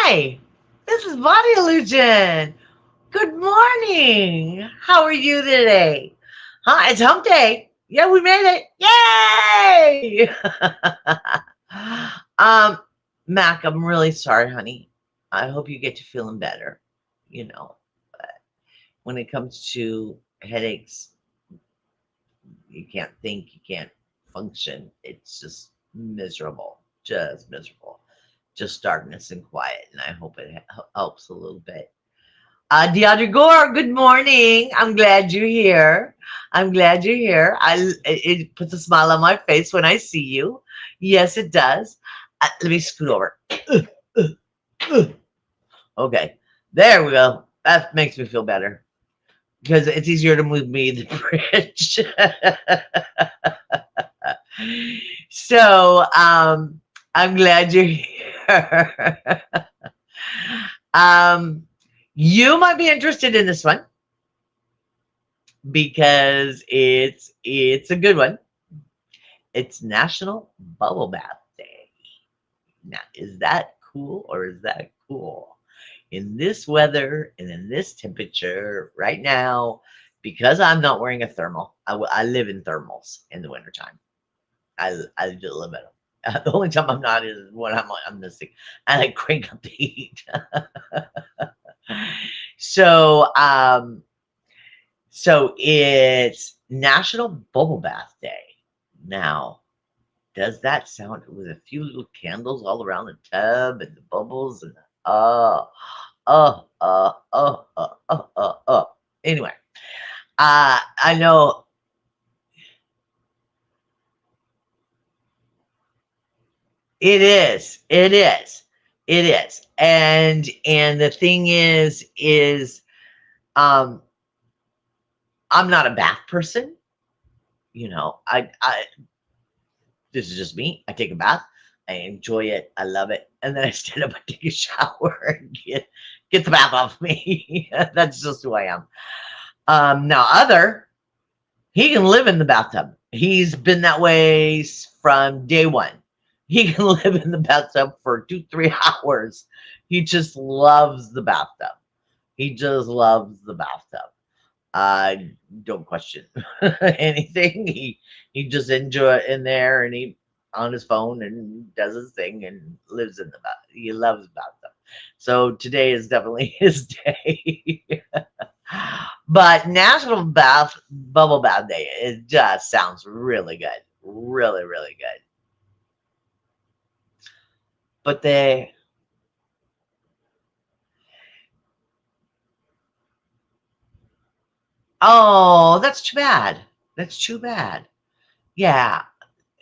Hi, this is Body Illusion. Good morning. How are you today? Huh? It's hump day. Yeah, we made it. Yay! um, Mac, I'm really sorry, honey. I hope you get to feeling better. You know, when it comes to headaches, you can't think, you can't function. It's just miserable, just miserable, just darkness and quiet. And I hope it helps a little bit. Deandra Gore, good morning. I'm glad you're here. I'm glad you're here. It puts a smile on my face when I see you. Yes, it does. Let me scoot over. Okay, there we go. That makes me feel better because it's easier to move me than bridge. So I'm glad you're here. um, you might be interested in this one because it's a good one. It's National Bubble Bath Day. Now, is that cool or is that cool? In this weather and in this temperature right now, because I'm not wearing a thermal, I live in thermals in the wintertime. I do live in them. The only time I'm not is when I'm missing. I like crank up the heat. so um so it's National Bubble Bath Day. Now, does that sound with a few little candles all around the tub and the bubbles and oh, Anyway, I know it is. It is. It is. And the thing is um I'm not a bath person. I this is just me. I take a bath. I enjoy it. I love it. And then I stand up and take a shower and get the bath off me. That's just who I am. Now, he can live in the bathtub. He's been that way from day one. He can live in the bathtub for 2, 3 hours. He just loves the bathtub. He just loves the bathtub. I don't question anything. He just enjoy it in there, and he on his phone and does his thing and lives in the bath. He loves bathtub. So today is definitely his day. But National Bath Bubble Bath Day, it just sounds really good. Really, really good. But they oh, that's too bad. That's too bad. Yeah.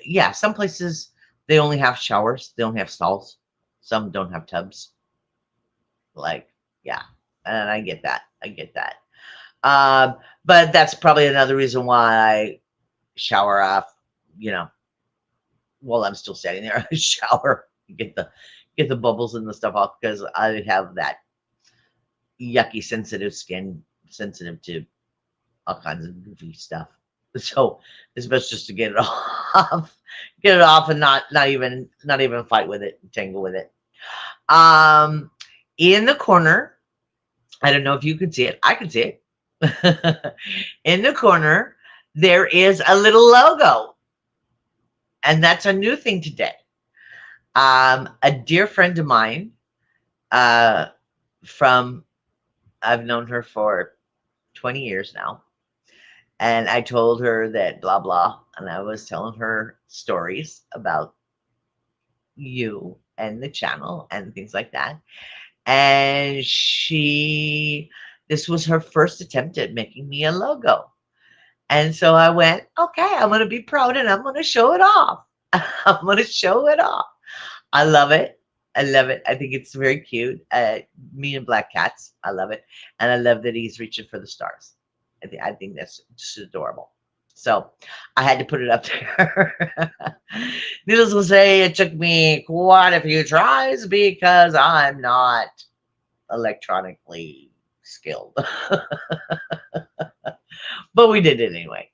Yeah, some places they only have showers, they don't have stalls. Some don't have tubs. Like, yeah, and I get that. I get that. But that's probably another reason why I shower off, you know, while I'm still standing there. I shower, get the bubbles and the stuff off because I have that yucky sensitive skin, sensitive to all kinds of goofy stuff. So it's best just to get it off, get it off, and not even fight with it, tangle with it. Um, in the corner, I don't know if you can see it. I can see it. In the corner, there is a little logo, and that's a new thing today. A dear friend of mine, uh, from I've known her for 20 years now. And I told her that blah blah, and I was telling her stories about you and the channel and things like that. And this was her first attempt at making me a logo. And so I went, okay, I'm going to be proud and I'm going to show it off. I'm going to show it off. I love it. I love it. I think it's very cute. Me and black cats. I love it. And I love that he's reaching for the stars. I think that's just adorable. So I had to put it up there. Needless to say, it took me quite a few tries because I'm not electronically skilled. But we did it anyway.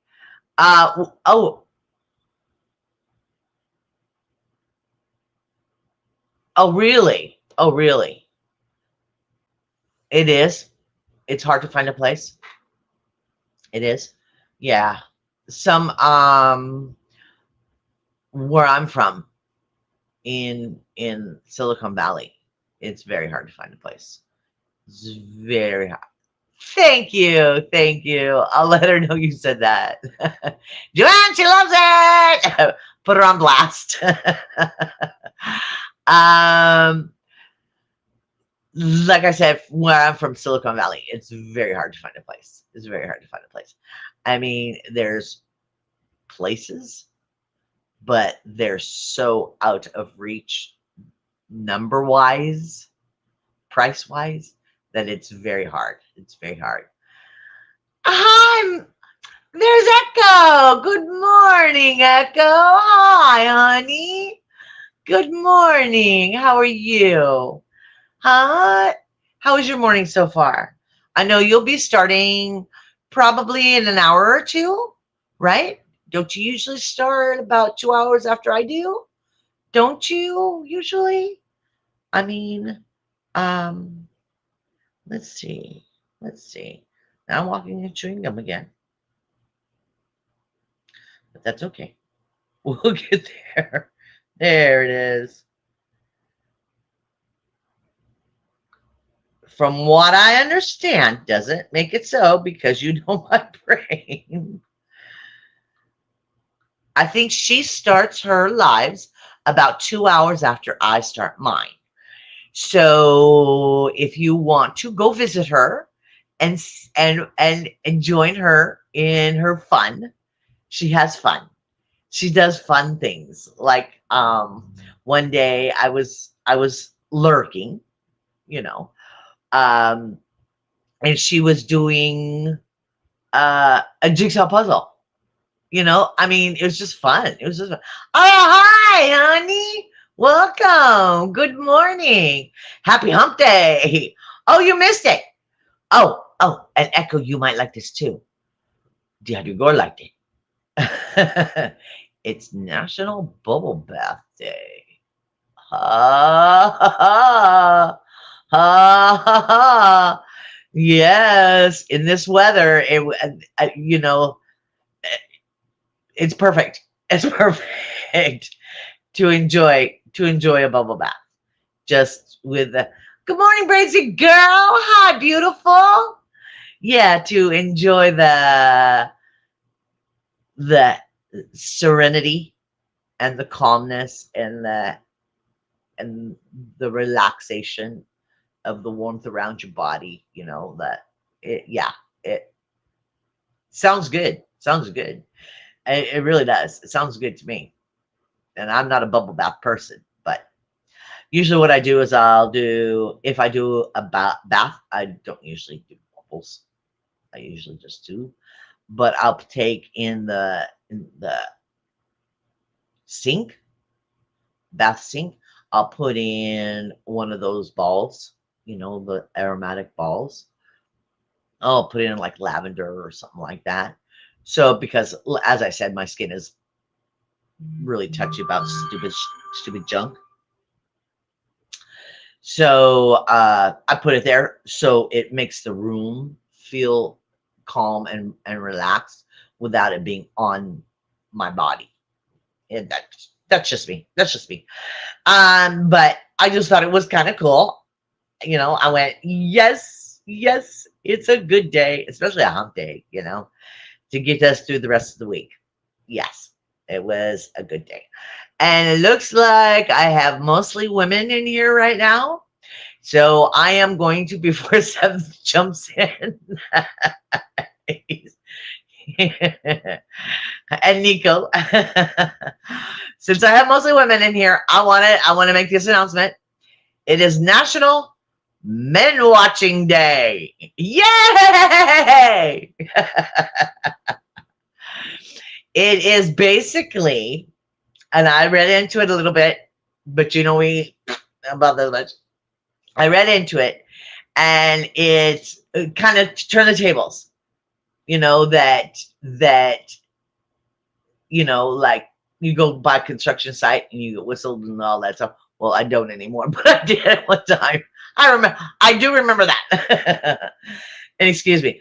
Oh, oh, really? Oh, really? It is. It's hard to find a place. It is. Yeah. Some where I'm from in Silicon Valley, it's very hard to find a place. It's very hard. Thank you. Thank you. I'll let her know you said that. Joanne, she loves it. Put her on blast. um, like I said, where I'm from, Silicon Valley, it's very hard to find a place. It's very hard to find a place. I mean, there's places, but they're so out of reach number wise, price wise, that it's very hard. It's very hard. Hi, there's Echo. Good morning, Echo. Hi, honey. Good morning. How are you? Huh? How was your morning so far? I know you'll be starting probably in an hour or two, right? Don't you usually start about 2 hours after I do? Don't you usually? I mean, um, let's see. Let's see. Now I'm walking and chewing gum again, but that's okay. We'll get there. There it is. From what I understand, doesn't make it so because you know my brain. I think she starts her lives about 2 hours after I start mine. So if you want to go visit her and and join her in her fun, she has fun. She does fun things. Like one day I was lurking, you know, um and she was doing a jigsaw puzzle. I mean, it was just fun. It was just fun. Oh, hi, honey. Welcome. Good morning. Happy hump day. Oh, you missed it. Oh, and Echo, you might like this too. Diablo Gore liked it. It's National Bubble Bath Day. Ha ha ha. Ha ha ha. Yes, in this weather, it's perfect. It's perfect to enjoy a bubble bath. Just with the good morning, Brazy girl. Hi, beautiful. Yeah, to enjoy the serenity and the calmness and the relaxation of the warmth around your body. That it sounds good. Sounds good. It really does. It sounds good to me. And I'm not a bubble bath person, but usually what I do is if I do a bath, I don't usually do bubbles. I usually just do, but I'll take in the sink, bath sink. I'll put in one of those balls, the aromatic balls. I'll put in like lavender or something like that. So because as I said, my skin is really touchy about stupid junk. So I put it there so it makes the room feel calm and relaxed without it being on my body. And that's just me. That's just me. But I just thought it was kind of cool. I went, yes, yes, it's a good day, especially a hump day, to get us through the rest of the week. Yes, it was a good day. And it looks like I have mostly women in here right now. So I am going to, before Seventh jumps in, and Nico, since I have mostly women in here, I want to make this announcement. It is National Men Watching Day. Yay! It is basically, and I read into it a little bit, but we about this much. I read into it, and it's kind of to turn the tables. That like you go by construction site and you get whistled and all that stuff. Well, I don't anymore, but I did at one time. I do remember that. And excuse me.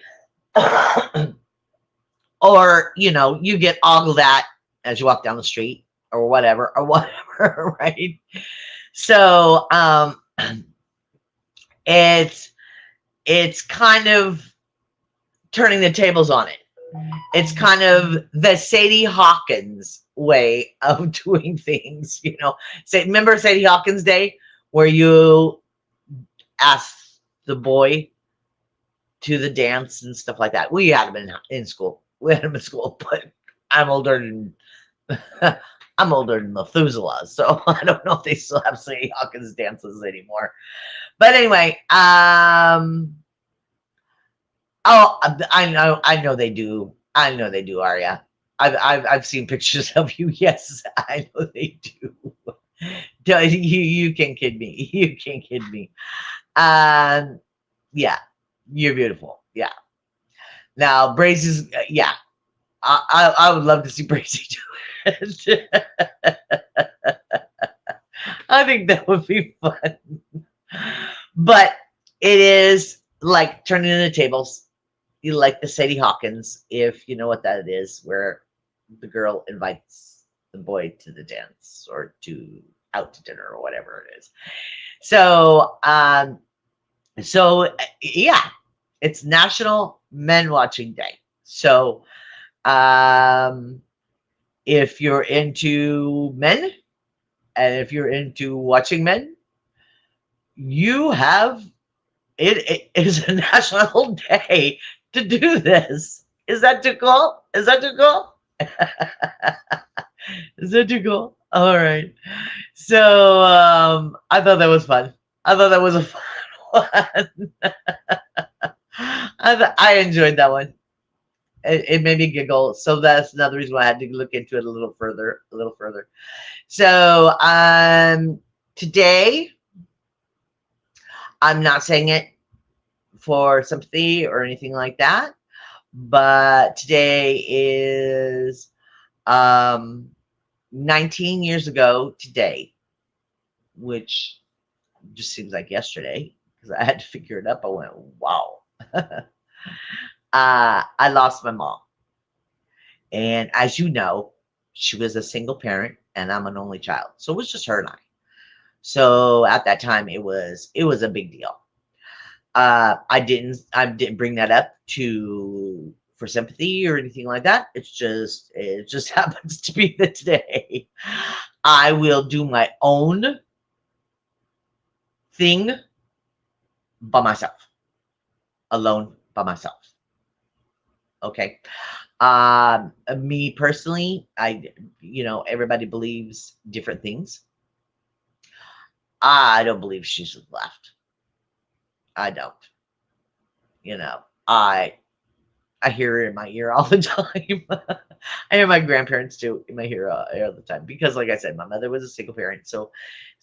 Or, you get ogled at as you walk down the street or whatever, right? So, it's it's kind of turning the tables on it. It's kind of the Sadie Hawkins way of doing things, Say, remember Sadie Hawkins Day, where you ask the boy to the dance and stuff like that. We had them in school. We had them in school, but I'm older than I'm older than Methuselah, so I don't know if they still have Sadie Hawkins dances anymore. But anyway, oh, I know they do. I know they do, Arya. I've seen pictures of you. Yes, I know they do. You can kid me. You can kid me. Um, yeah, you're beautiful. Yeah. Now, Brazy's, yeah, I would love to see Brazy do it. I think that would be fun. But it is like turning the tables. You like the Sadie Hawkins, if you know what that is, where the girl invites the boy to the dance or to out to dinner or whatever it is. So yeah, it's National Men Watching Day. So if you're into men and if you're into watching men, you have it is a national day to do this. Is that too cool? Is that too cool? Is that too cool? All right. So I thought that was fun. I thought that was a fun one. I enjoyed that one. It made me giggle. So that's another reason why I had to look into it a little further. A little further. So today I'm not saying it for sympathy or anything like that, but today is 19 years ago today, which just seems like yesterday because I had to figure it up. I went, wow. I lost my mom. And as you know, she was a single parent and I'm an only child. So it was just her and I. So at that time it was a big deal. I didn't bring that up to for sympathy or anything like that. It just happens to be that today I will do my own thing by myself, alone by myself. Okay. Me personally, everybody believes different things. I don't believe she's left. I don't. You know, I I hear her in my ear all the time. I hear my grandparents too in my ear all the time because, like I said, my mother was a single parent, so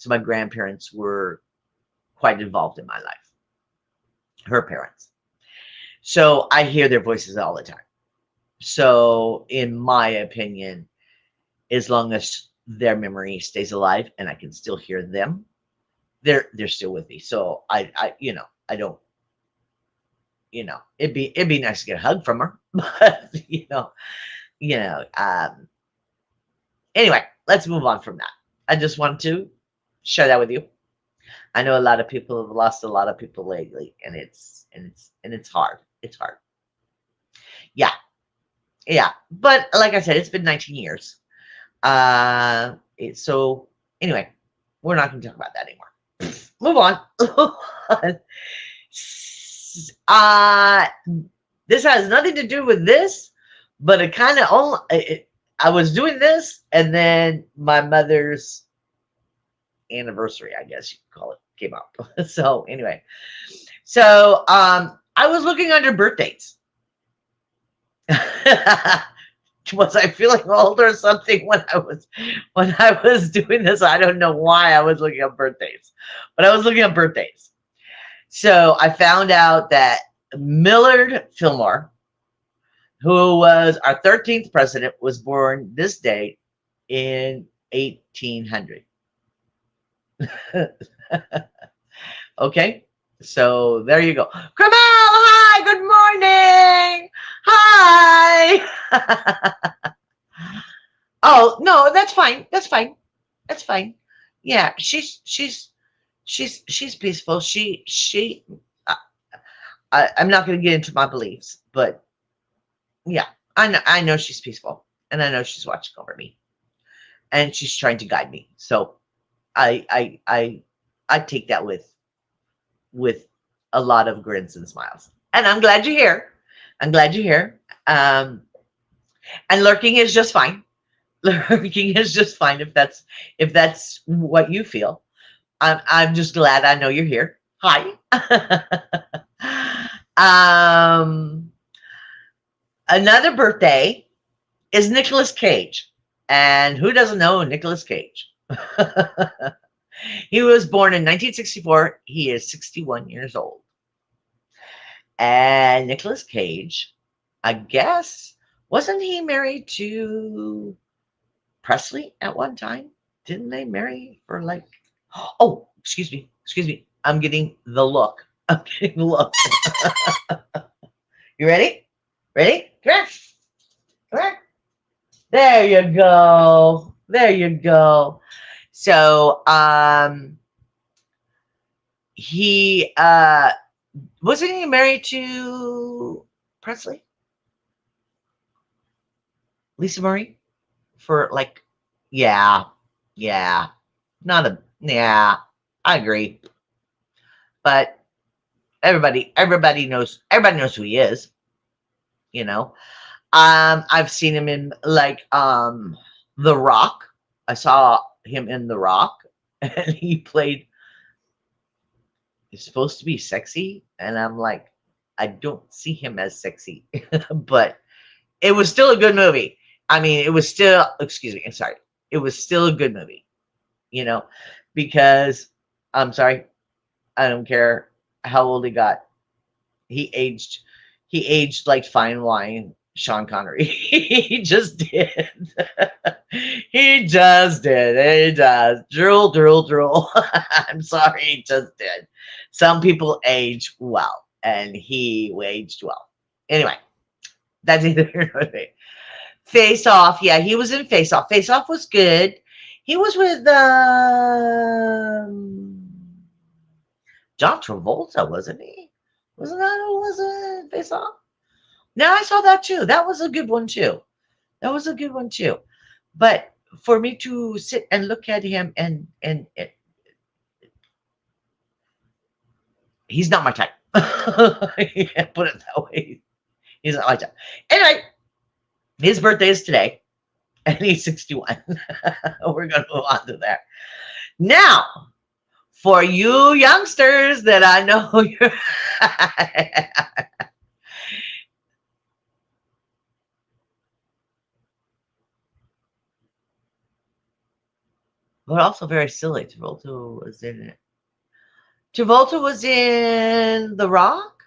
my grandparents were quite involved in my life. Her parents, so I hear their voices all the time. So, in my opinion, as long as their memory stays alive and I can still hear them, they're still with me. So I don't, it'd be nice to get a hug from her, but you know, um, anyway, let's move on from that. I just want to share that with you. I know a lot of people have lost a lot of people lately, and it's hard. It's hard. Yeah, yeah. But like I said, it's been 19 years. So anyway, we're not going to talk about that anymore. Move on. uh, this has nothing to do with this, but it kind of only. I was doing this, and then my mother's anniversary, I guess you could call it, came up. So anyway, I was looking under birth dates. Was I feeling old or something when I was doing this? I don't know why I was looking up birthdays, but I was looking up birthdays. So I found out that Millard Fillmore, who was our 13th president, was born this day in 1800. Okay. So there you go. Kamal, hi, good morning. Hi. Oh, no, that's fine. That's fine. That's fine. Yeah, she's peaceful. I, I'm not going to get into my beliefs, but yeah, I know she's peaceful, and I know she's watching over me, and she's trying to guide me. So I I I I take that with a lot of grins and smiles. And I'm glad you're here. I'm glad you're here. Um, and lurking is just fine. Lurking is just fine if that's what you feel. I'm just glad I know you're here. Hi. um, Another birthday is Nicolas Cage. And who doesn't know Nicolas Cage? He was born in 1964. He is 61 years old. And Nicolas Cage, I guess, wasn't he married to Presley at one time? Didn't they marry for like? Oh, excuse me. I'm getting the look. I'm getting the look. You ready? Ready? Come here. Come here. There you go. There you go. So, he wasn't he married to Presley? Lisa Marie? For like, yeah, yeah, not a, yeah, I agree. But everybody knows who he is, you know. I've seen him in like The Rock. I saw him in The Rock, and he played, he's supposed to be sexy, and I'm like, I don't see him as sexy. But it was still a good movie. I mean, it was still, excuse me, I'm sorry. It was still a good movie, you know, because I'm sorry, I don't care how old he got. He aged, he aged like fine wine, Sean Connery. He just did. He just did. He does. Drool, drool, drool. I'm sorry, he just did. Some people age well, and he aged well. Anyway, that's either here nor there. Face Off. Yeah, he was in Face Off. Face Off was good. He was with John Travolta, wasn't he? Wasn't that who was in Face Off? No, I saw that too. That was a good one too. That was a good one too. But for me to sit and look at him and he's not my type. Yeah, put it that way. He's not my type. Anyway, his birthday is today, and he's 61. We're gonna move on to that. Now, for you youngsters that I know you're but also very silly. Travolta was in it. Travolta was in The Rock?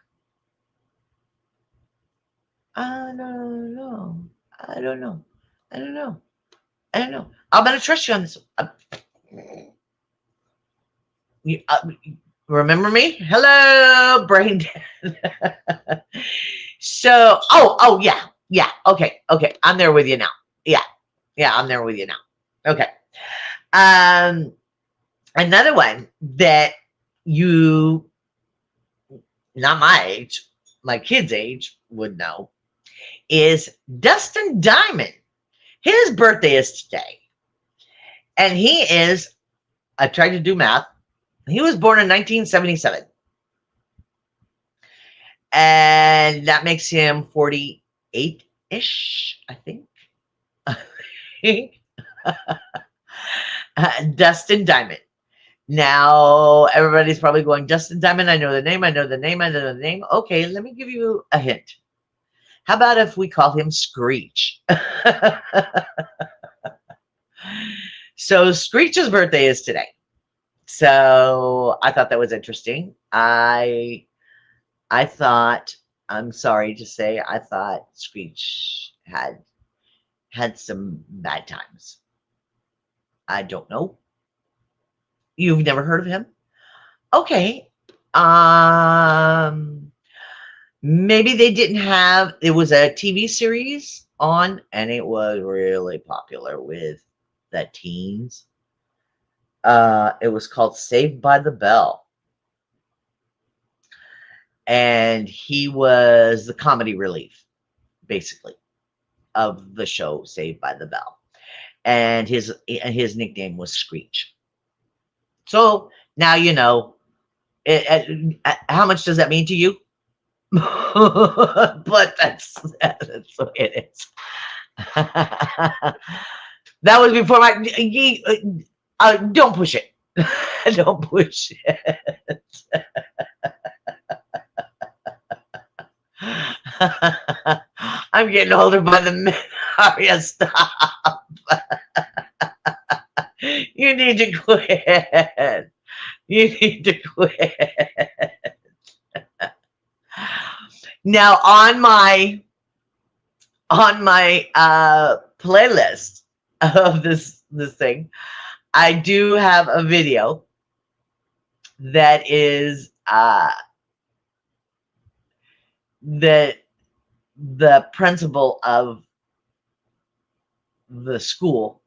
I don't know. I don't know. I don't know. I don't know. I'm gonna trust you on this. You, remember me? Hello, brain dead. So, oh, yeah, yeah. Okay, okay. I'm there with you now. Yeah, yeah. I'm there with you now. Okay. Um, Another one that you, not my age, my kid's age would know is Dustin Diamond. His birthday is today, and he is. I tried to do math. He was born in 1977, and that makes him 48-ish, I think. Dustin Diamond. Now, everybody's probably going, Dustin Diamond, I know the name, I know the name, I know the name. Okay, let me give you a hint. How about if we call him Screech? So, Screech's birthday is today. So, I thought that was interesting. I thought, I'm sorry to say, I thought Screech had some bad times. I don't know. You've never heard of him? Okay. Um, maybe they didn't have. It was a TV series on, and it was really popular with the teens. It was called Saved by the Bell, and he was the comedy relief, basically, of the show Saved by the Bell, and his nickname was Screech. So now you know. How much does that mean to you? But that's the way it is. That was before my. Don't push it. Don't push it. I'm getting older by the minute. Aria, stop. You need to quit. You need to quit. Now on my playlist of this thing, I do have a video that is that the principal of the school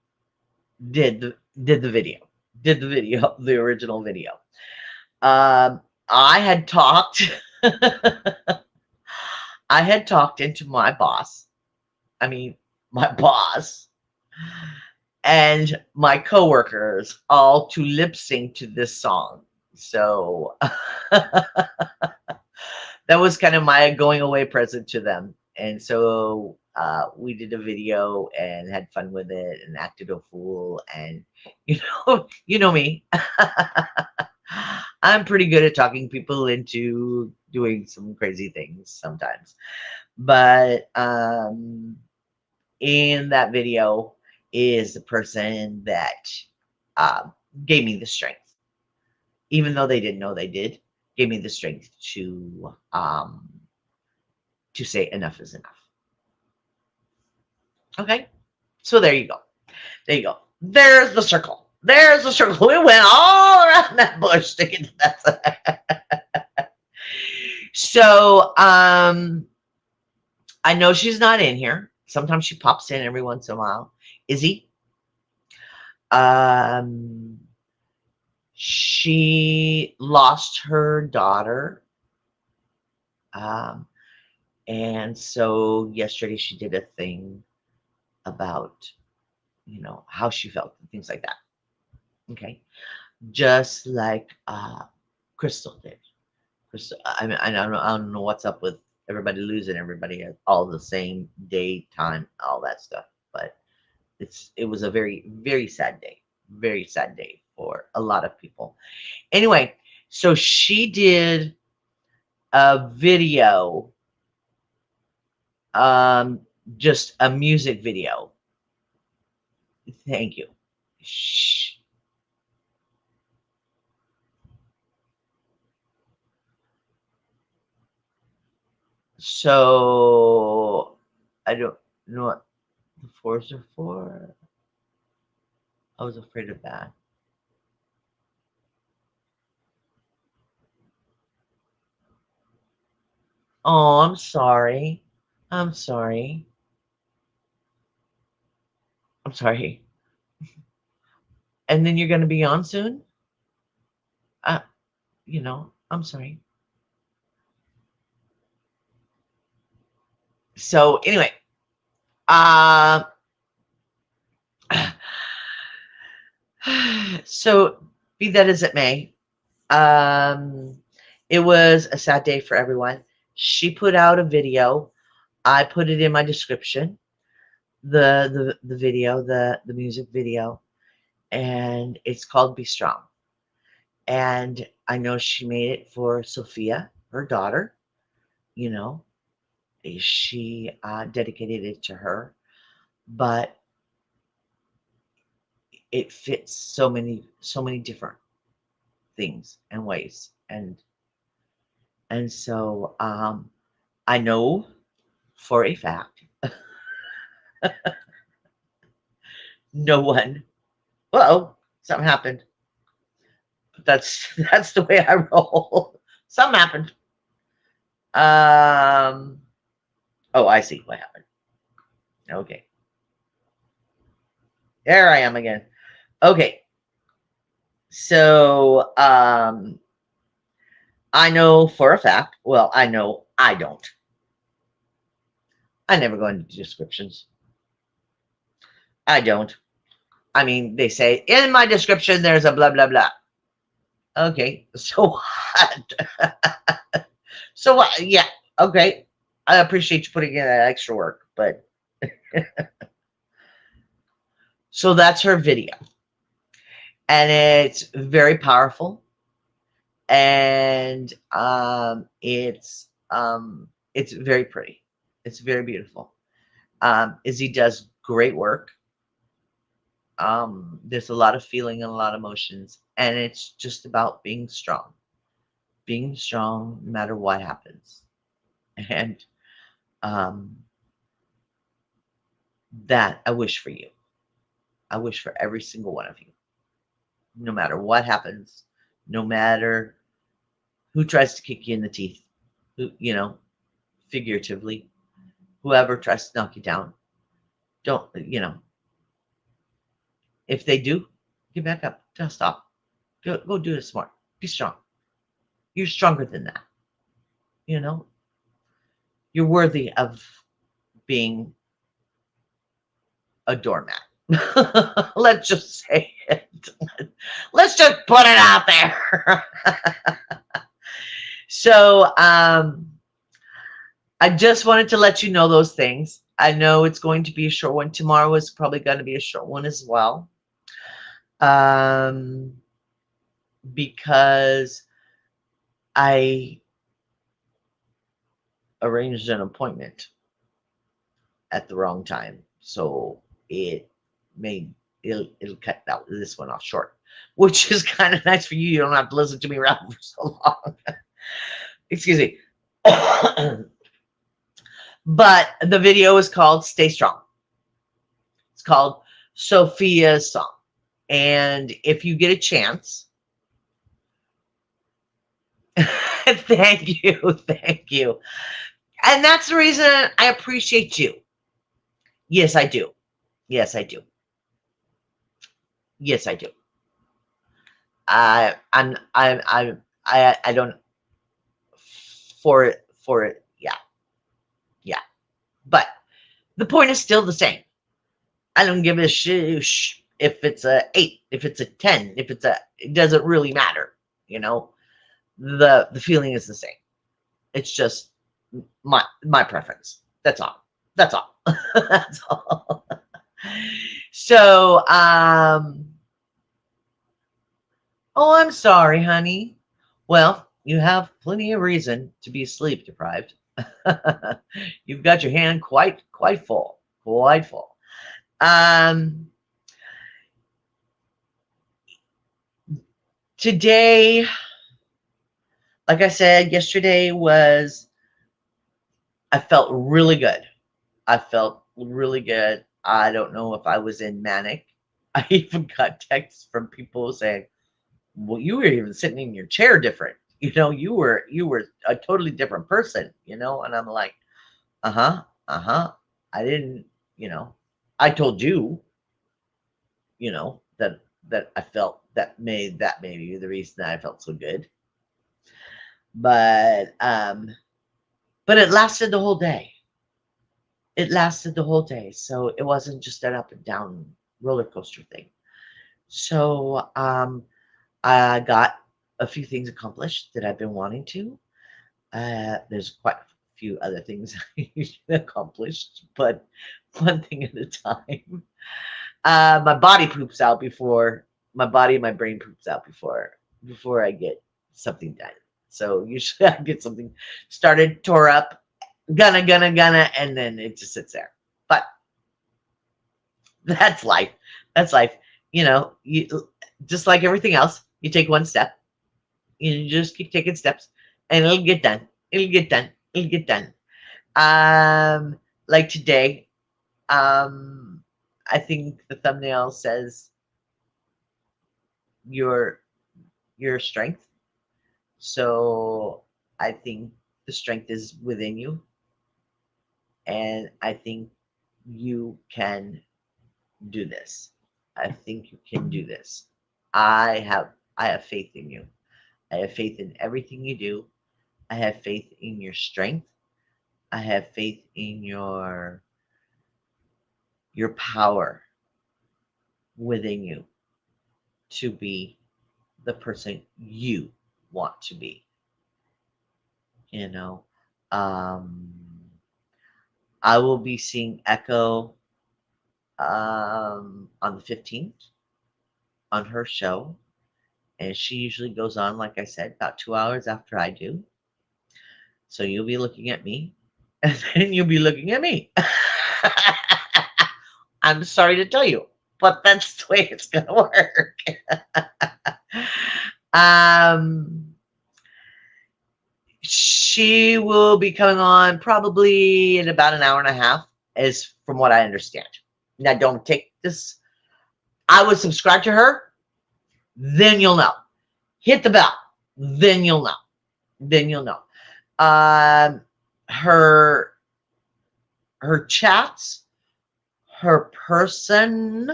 did the video, the original video. I had talked, I had talked into my boss. I mean, my boss and my coworkers all to lip sync to this song. So that was kind of my going away present to them. And so we did a video and had fun with it and acted a fool. And you know me. I'm pretty good at talking people into doing some crazy things sometimes. But in that video is the person that uh, gave me the strength, even though they didn't know they did, gave me the strength to say enough is enough. Okay, so there you go. There you go. There's the circle. There's the circle. We went all around that bush to get to that. So I know she's not in here. Sometimes she pops in every once in a while. Izzy. Um, she lost her daughter. Um, and so yesterday she did a thing about, how she felt and things like that. Okay. Just like Crystal did. Crystal, I mean, I don't know what's up with everybody losing everybody at all the same day, time, all that stuff. But it was a very, very sad day for a lot of people. Anyway, so she did a video, um, just a music video. Thank you. Shh. So I don't know what the fours are for. I was afraid of that. Oh, I'm sorry. I'm sorry. I'm sorry. And then you're going to be on soon? Uh, I'm sorry. So anyway, uh, so be that as it may, um, it was a sad day for everyone. She put out a video. I put it in my description, the video, the music video, and it's called Be Strong. And I know she made it for Sophia, her daughter. You know, she dedicated it to her, but it fits so many different things and ways, and so I know for a fact no one. Uh-oh, something happened. But that's that's the way I roll. Something happened. Oh, I see what happened. Okay. There I am again. Okay. So, I know for a fact, well, I know I don't. I never go into descriptions. I don't. I mean, they say in my description there's a blah blah blah. Okay, so what? So what? Yeah, okay. I appreciate you putting in that extra work, but so that's her video, and it's very powerful, and it's very pretty. It's very beautiful. Izzy does great work. There's a lot of feeling and a lot of emotions, and it's just about being strong no matter what happens. And um, that I wish for you. I wish for every single one of you, no matter what happens, no matter who tries to kick you in the teeth, who, figuratively, whoever tries to knock you down. Don't, if they do, get back up. Don't stop. Go do it smart. Be strong. You're stronger than that. You know, you're worthy of being a doormat. Let's just say it. Let's just put it out there. So, I just wanted to let you know those things. I know it's going to be a short one. Tomorrow is probably going to be a short one as well. Um, because I arranged an appointment at the wrong time. So it made it'll cut out this one off short, which is kind of nice for you. You don't have to listen to me around for so long. Excuse me. But the video is called Stay Strong. It's called Sophia's Song. And if you get a chance, thank you, thank you. And that's the reason I appreciate you. Yes, I do. Yes, I do. Yes, I do. I don't for it. Yeah, yeah. But the point is still the same. I don't give a shit if it's a 8, if it's a 10, if it's a. It doesn't really matter. You know, the feeling is the same. It's just my preference. That's all. That's all. That's all. So, oh, I'm sorry, honey. Well, you have plenty of reason to be sleep deprived. You've got your hand quite full, quite full. Um, Today, like I said, yesterday was I felt really good. I felt really good. I don't know if I was in manic. I even got texts from people saying, "Well, you were even sitting in your chair different. You were a totally different person, And I'm like, uh-huh, uh-huh. I didn't, I told you, that I felt that maybe the reason that I felt so good. But it lasted the whole day. It lasted the whole day. So it wasn't just an up and down roller coaster thing. So I got a few things accomplished that I've been wanting to. There's quite a few other things I accomplished, but one thing at a time. My body poops out before my body and my brain poops out before I get something done. So usually I get something started, tore up, gonna, and then it just sits there. But that's life. That's life. You just like everything else. You take one step. You just keep taking steps, and it'll get done. It'll get done. It'll get done. Like today, I think the thumbnail says your strength. So I think the strength is within you, and I think you can do this. I think you can do this. I have faith in you. I have faith in everything you do. I have faith in your strength. I have faith in your power within you to be the person you want to be. You know, um, I will be seeing Echo on the 15th on her show, and she usually goes on, like I said, about 2 hours after I do. So you'll be looking at me, and then you'll be looking at me. I'm sorry to tell you, but that's the way it's gonna work. um, she will be coming on probably in about an hour and a half, is from what I understand. Now, don't take this. I would subscribe to her, then you'll know. Hit the bell, then you'll know. Then you'll know. Um, her her chats, her person,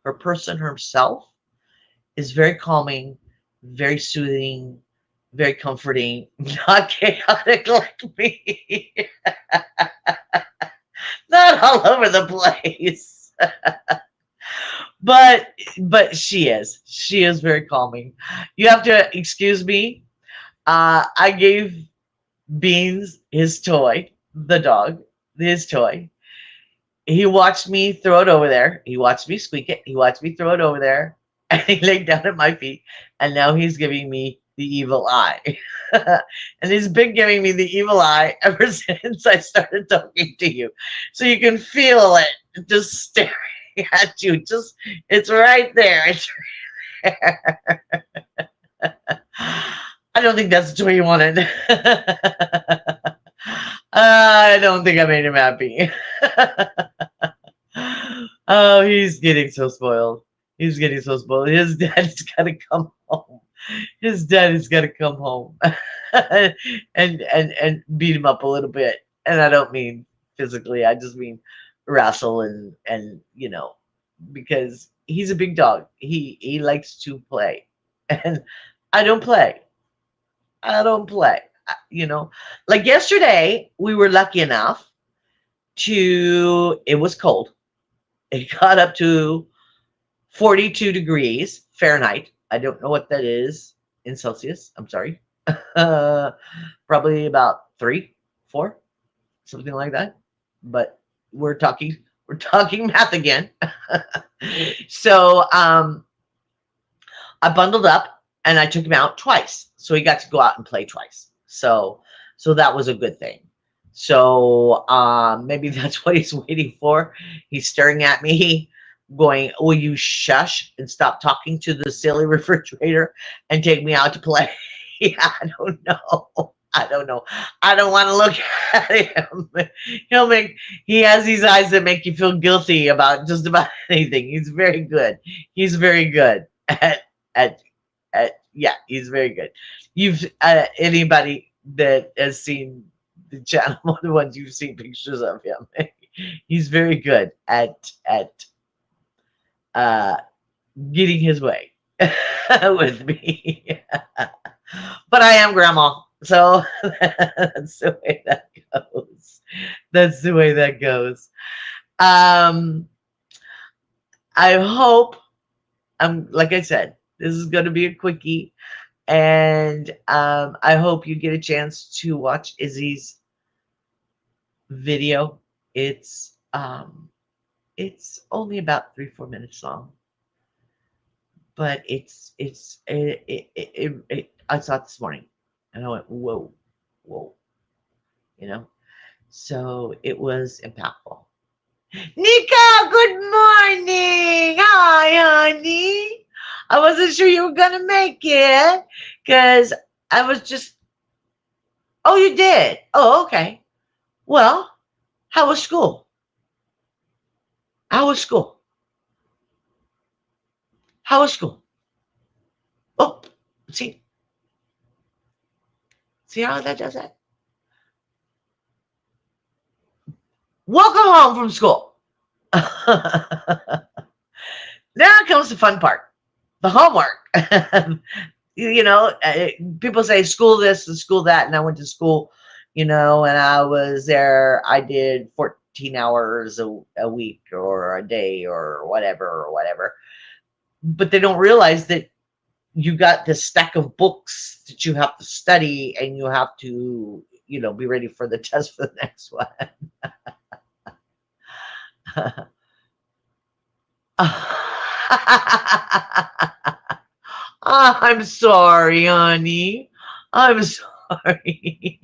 her person herself is very calming, very soothing, very comforting, not chaotic like me, not all over the place. but she is very calming. You have to excuse me. I gave Beans his toy, the dog, his toy. He watched me throw it over there. He watched me squeak it. He watched me throw it over there. And he laid down at my feet. And now he's giving me the evil eye. And he's been giving me the evil eye ever since I started talking to you. So you can feel it just staring at you. Just it's right there. It's right there. I don't think that's the way you wanted. I don't think I made him happy. Oh, he's getting so spoiled. He's getting so spoiled. His dad's got to come home. His daddy's got to come home and beat him up a little bit. And I don't mean physically. I just mean wrestle and because he's a big dog. He likes to play, and I don't play. I don't play. Like yesterday, we were lucky enough to. It was cold. It got up to 42 degrees Fahrenheit. I don't know what that is in Celsius. I'm sorry. Uh, Probably about 3, 4, something like that. But we're talking math again. So I bundled up and I took him out twice. So he got to go out and play twice. So that was a good thing. So maybe that's what he's waiting for. He's staring at me, going, "Will you shush and stop talking to the silly refrigerator and take me out to play?" Yeah, I don't know. I don't know. I don't want to look at him. He'll make he has these eyes that make you feel guilty about just about anything. He's very good. He's very good at yeah, he's very good. You've anybody that has seen the channel, the ones you've seen pictures of him, he's very good at uh getting his way with me. But I am grandma, so that's the way that goes. That's the way that goes. um I hope, like I said, this is going to be a quickie. And I hope you get a chance to watch Izzy's video. It's only about 3, 4 minutes long, but I saw it this morning, and I went, whoa, whoa, you know. So it was impactful. Nika, good morning. Hi, honey. I wasn't sure you were gonna make it because I was just. Oh, you did. Oh, okay. Well, how was school? How was school? How was school? Oh, see, See how that does that? Welcome home from school. Now comes the fun part, the homework. People say school this and school that, and I went to school, and I was there. I did 14 hours a week or a day or whatever. But they don't realize that you got this stack of books that you have to study, and you have to, be ready for the test for the next one. I'm sorry, honey. I'm sorry.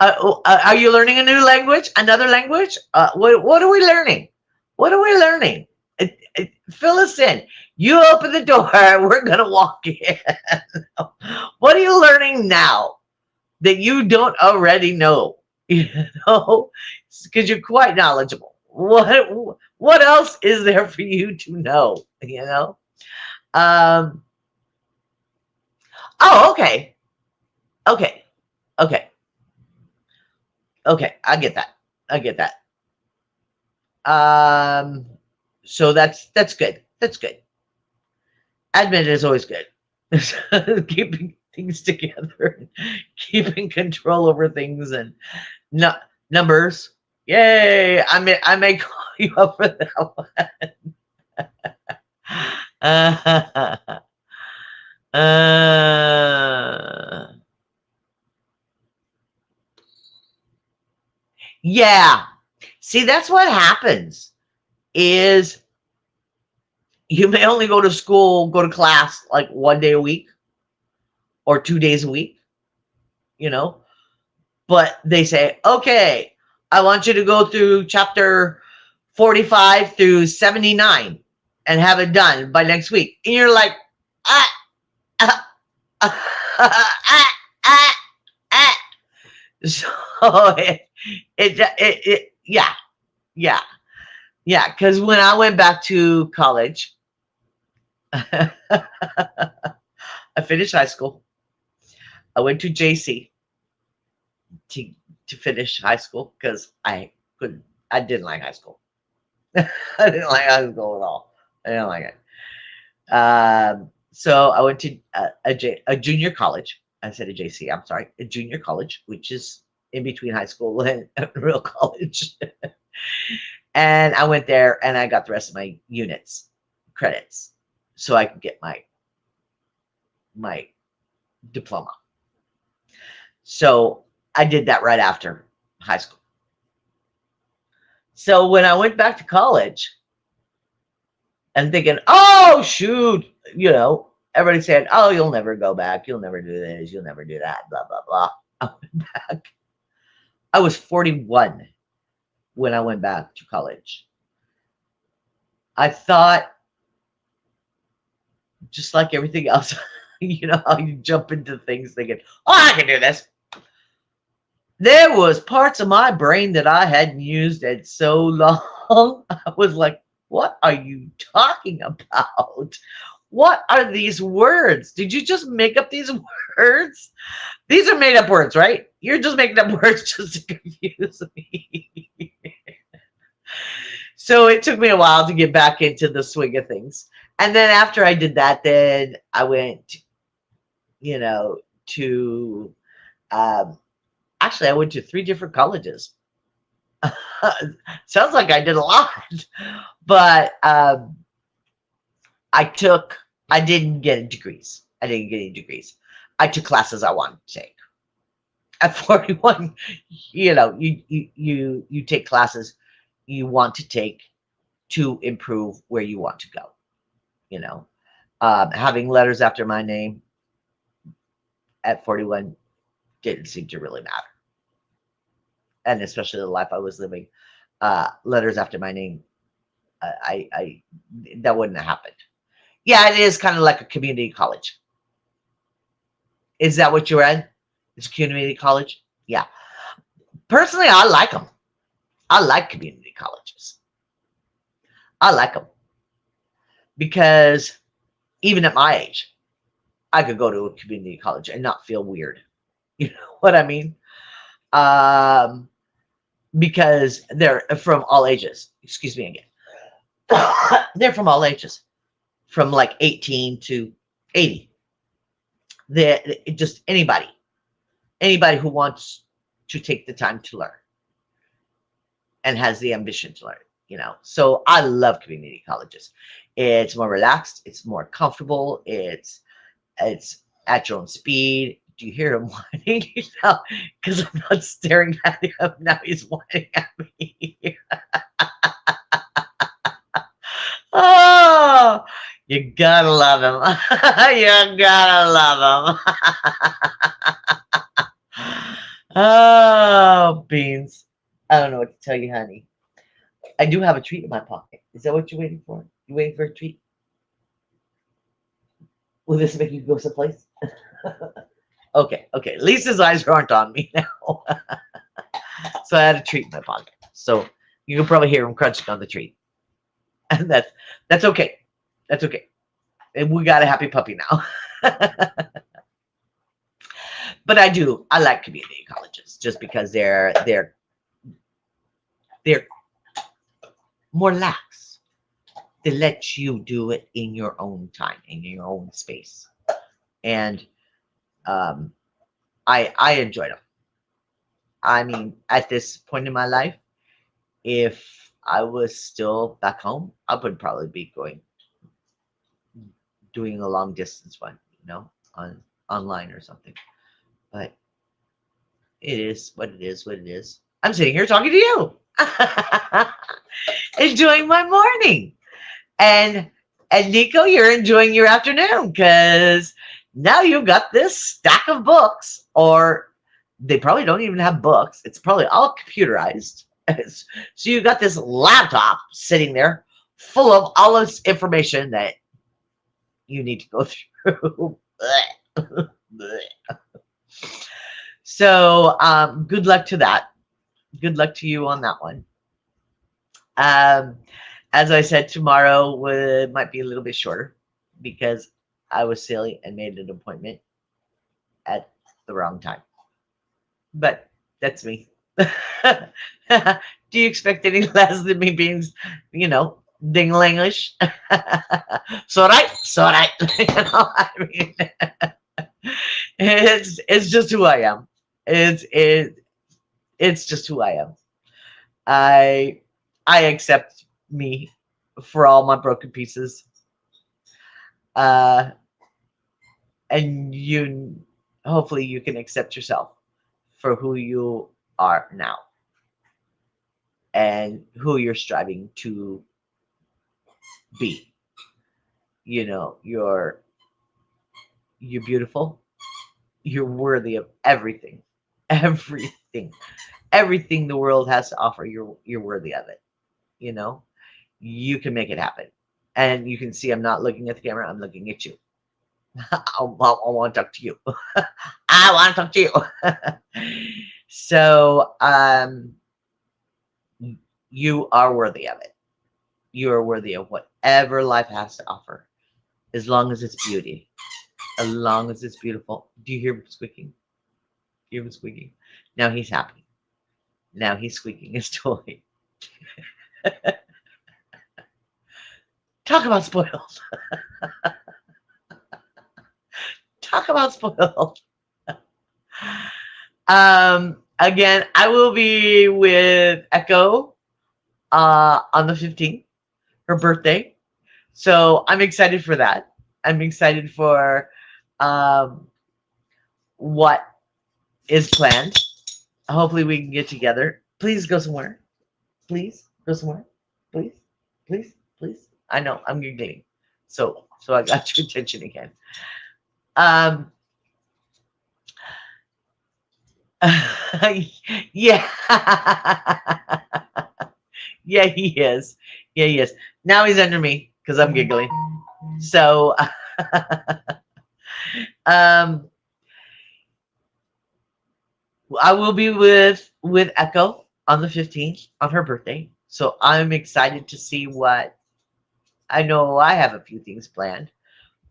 Are you learning a new language? Another language? What are we learning? What are we learning? Fill us in. You open the door. We're going to walk in. What are you learning now that you don't already know? Because you're quite knowledgeable. What else is there for you to know? Um, oh, okay. Okay. Okay. Okay. I get that. I get that. Um, so that's good. That's good. Admin is always good. Keeping things together, keeping control over things, and no, numbers. Yay! I may call you up for that one. Uh, yeah. See, that's what happens. Is you may only go to class like 1 day a week or 2 days a week, you know, but they say, okay, I want you to go through chapter 45 through 79 and have it done by next week. And you're like, ah, ah, ah, ah, ah, ah. So yeah, yeah, yeah. Because when I went back to college, I finished high school. I went to JC to to finish high school because I didn't like high school. I didn't like high school at all. I didn't like it. So I went to a junior college. I said a JC. I'm sorry, a junior college, which is in between high school and real college. And I went there and I got the rest of my units credits so I could get my diploma. So I did that right after high school. So when I went back to college and thinking, oh shoot, everybody said, oh, you'll never go back, you'll never do this, you'll never do that, blah blah blah. I went back. I was 41 when I went back to college. I thought, just like everything else, how you jump into things thinking, oh, I can do this. There was parts of my brain that I hadn't used in so long. I was like, what are you talking about? What are these words? Did you just make up these words? These are made up words, right? You're just making up words just to confuse me. So it took me a while to get back into the swing of things. And then after I did that, then I went, to actually I went to 3 different colleges. Sounds like I did a lot, but I didn't get any degrees. I didn't get any degrees. I took classes I wanted to take. At 41, you take classes you want to take to improve where you want to go. Having letters after my name at 41 didn't seem to really matter, and especially the life I was living. Letters after my name, I that wouldn't have happened. Yeah, it is kind of like a community college. Is that what you're in? It's a community college? Yeah. Personally, I like them. I like community colleges. I like them because even at my age, I could go to a community college and not feel weird. You know what I mean? Um, because they're from all ages. Excuse me again. They're from all ages, from like 18 to 80. They're just anybody who wants to take the time to learn and has the ambition to learn. So I love community colleges. It's more relaxed. It's more comfortable. It's at your own speed. Do you hear him whining? Because I'm not staring at him now. He's whining at me. Oh, you gotta love him. You gotta love him. Oh, beans. I don't know what to tell you, honey. I do have a treat in my pocket. Is that what you're waiting for? You waiting for a treat? Will this make you go someplace? Okay. At least his eyes aren't on me now. So I had a treat in my pocket. So you can probably hear him crunching on the treat. And that's okay. That's okay. And we got a happy puppy now. But I like community colleges just because they're more lax. They let you do it in your own time, in your own space. And I enjoyed them. I mean, at this point in my life, if I was still back home, I would probably be doing a long distance one, on online or something. But it is what it is, what it is. I'm sitting here talking to you, enjoying my morning, and Nico, you're enjoying your afternoon because now you've got this stack of books, or they probably don't even have books. It's probably all computerized. So you got this laptop sitting there full of all this information that you need to go through. So good luck to that. Good luck to you on that one. Um, as I said, tomorrow might be a little bit shorter because I was silly and made an appointment at the wrong time. But that's me. Do you expect any less than me being, ding-linglish? So right. I mean, it's just who I am. It's just who I am. I I accept me for all my broken pieces. Uh, and hopefully you can accept yourself for who you are now and who you're striving to be. You're beautiful. You're worthy of everything. Everything. Everything the world has to offer, you're worthy of it. You know, you can make it happen. And you can see I'm not looking at the camera, I'm looking at you. I want to talk to you. I want to talk to you. So you are worthy of it. You are worthy of whatever life has to offer, as long as it's beauty, as long as it's beautiful. Do you hear him squeaking? You hear him squeaking? Now he's happy. Now he's squeaking his toy. Talk about spoiled. Talk about spoiled. Again, I will be with Echo on the 15th, her birthday. So I'm excited for that. I'm excited for what is planned. Hopefully we can get together. Please go somewhere. Please go somewhere. Please, please. I know I'm giggling. So I got your attention again. Yeah. Yeah, he is. Yeah, he is. Now he's under me because I'm giggling. So um I will be with Echo on the 15th on her birthday. So I'm excited to see what I know. I have a few things planned,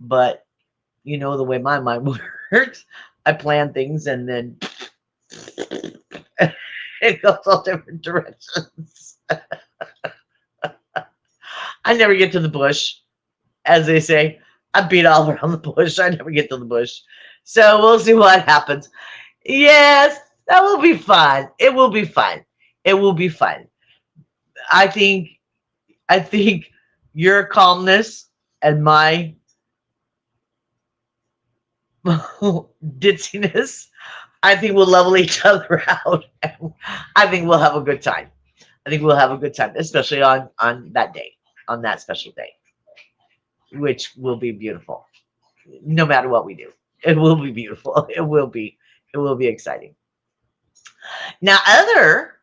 but You know the way my mind works. I plan things and then it goes all different directions. I never get to the bush, as they say. I beat all around the bush. I never get to the bush. So we'll see what happens. Yes, that will be fun. It will be fun. It will be fun. I think I think your calmness and my ditziness, I think we'll level each other out. I think we'll have a good time. I think we'll have a good time, especially on that day, on that special day, which will be beautiful. No matter what we do, it will be beautiful. It will be exciting. Now, other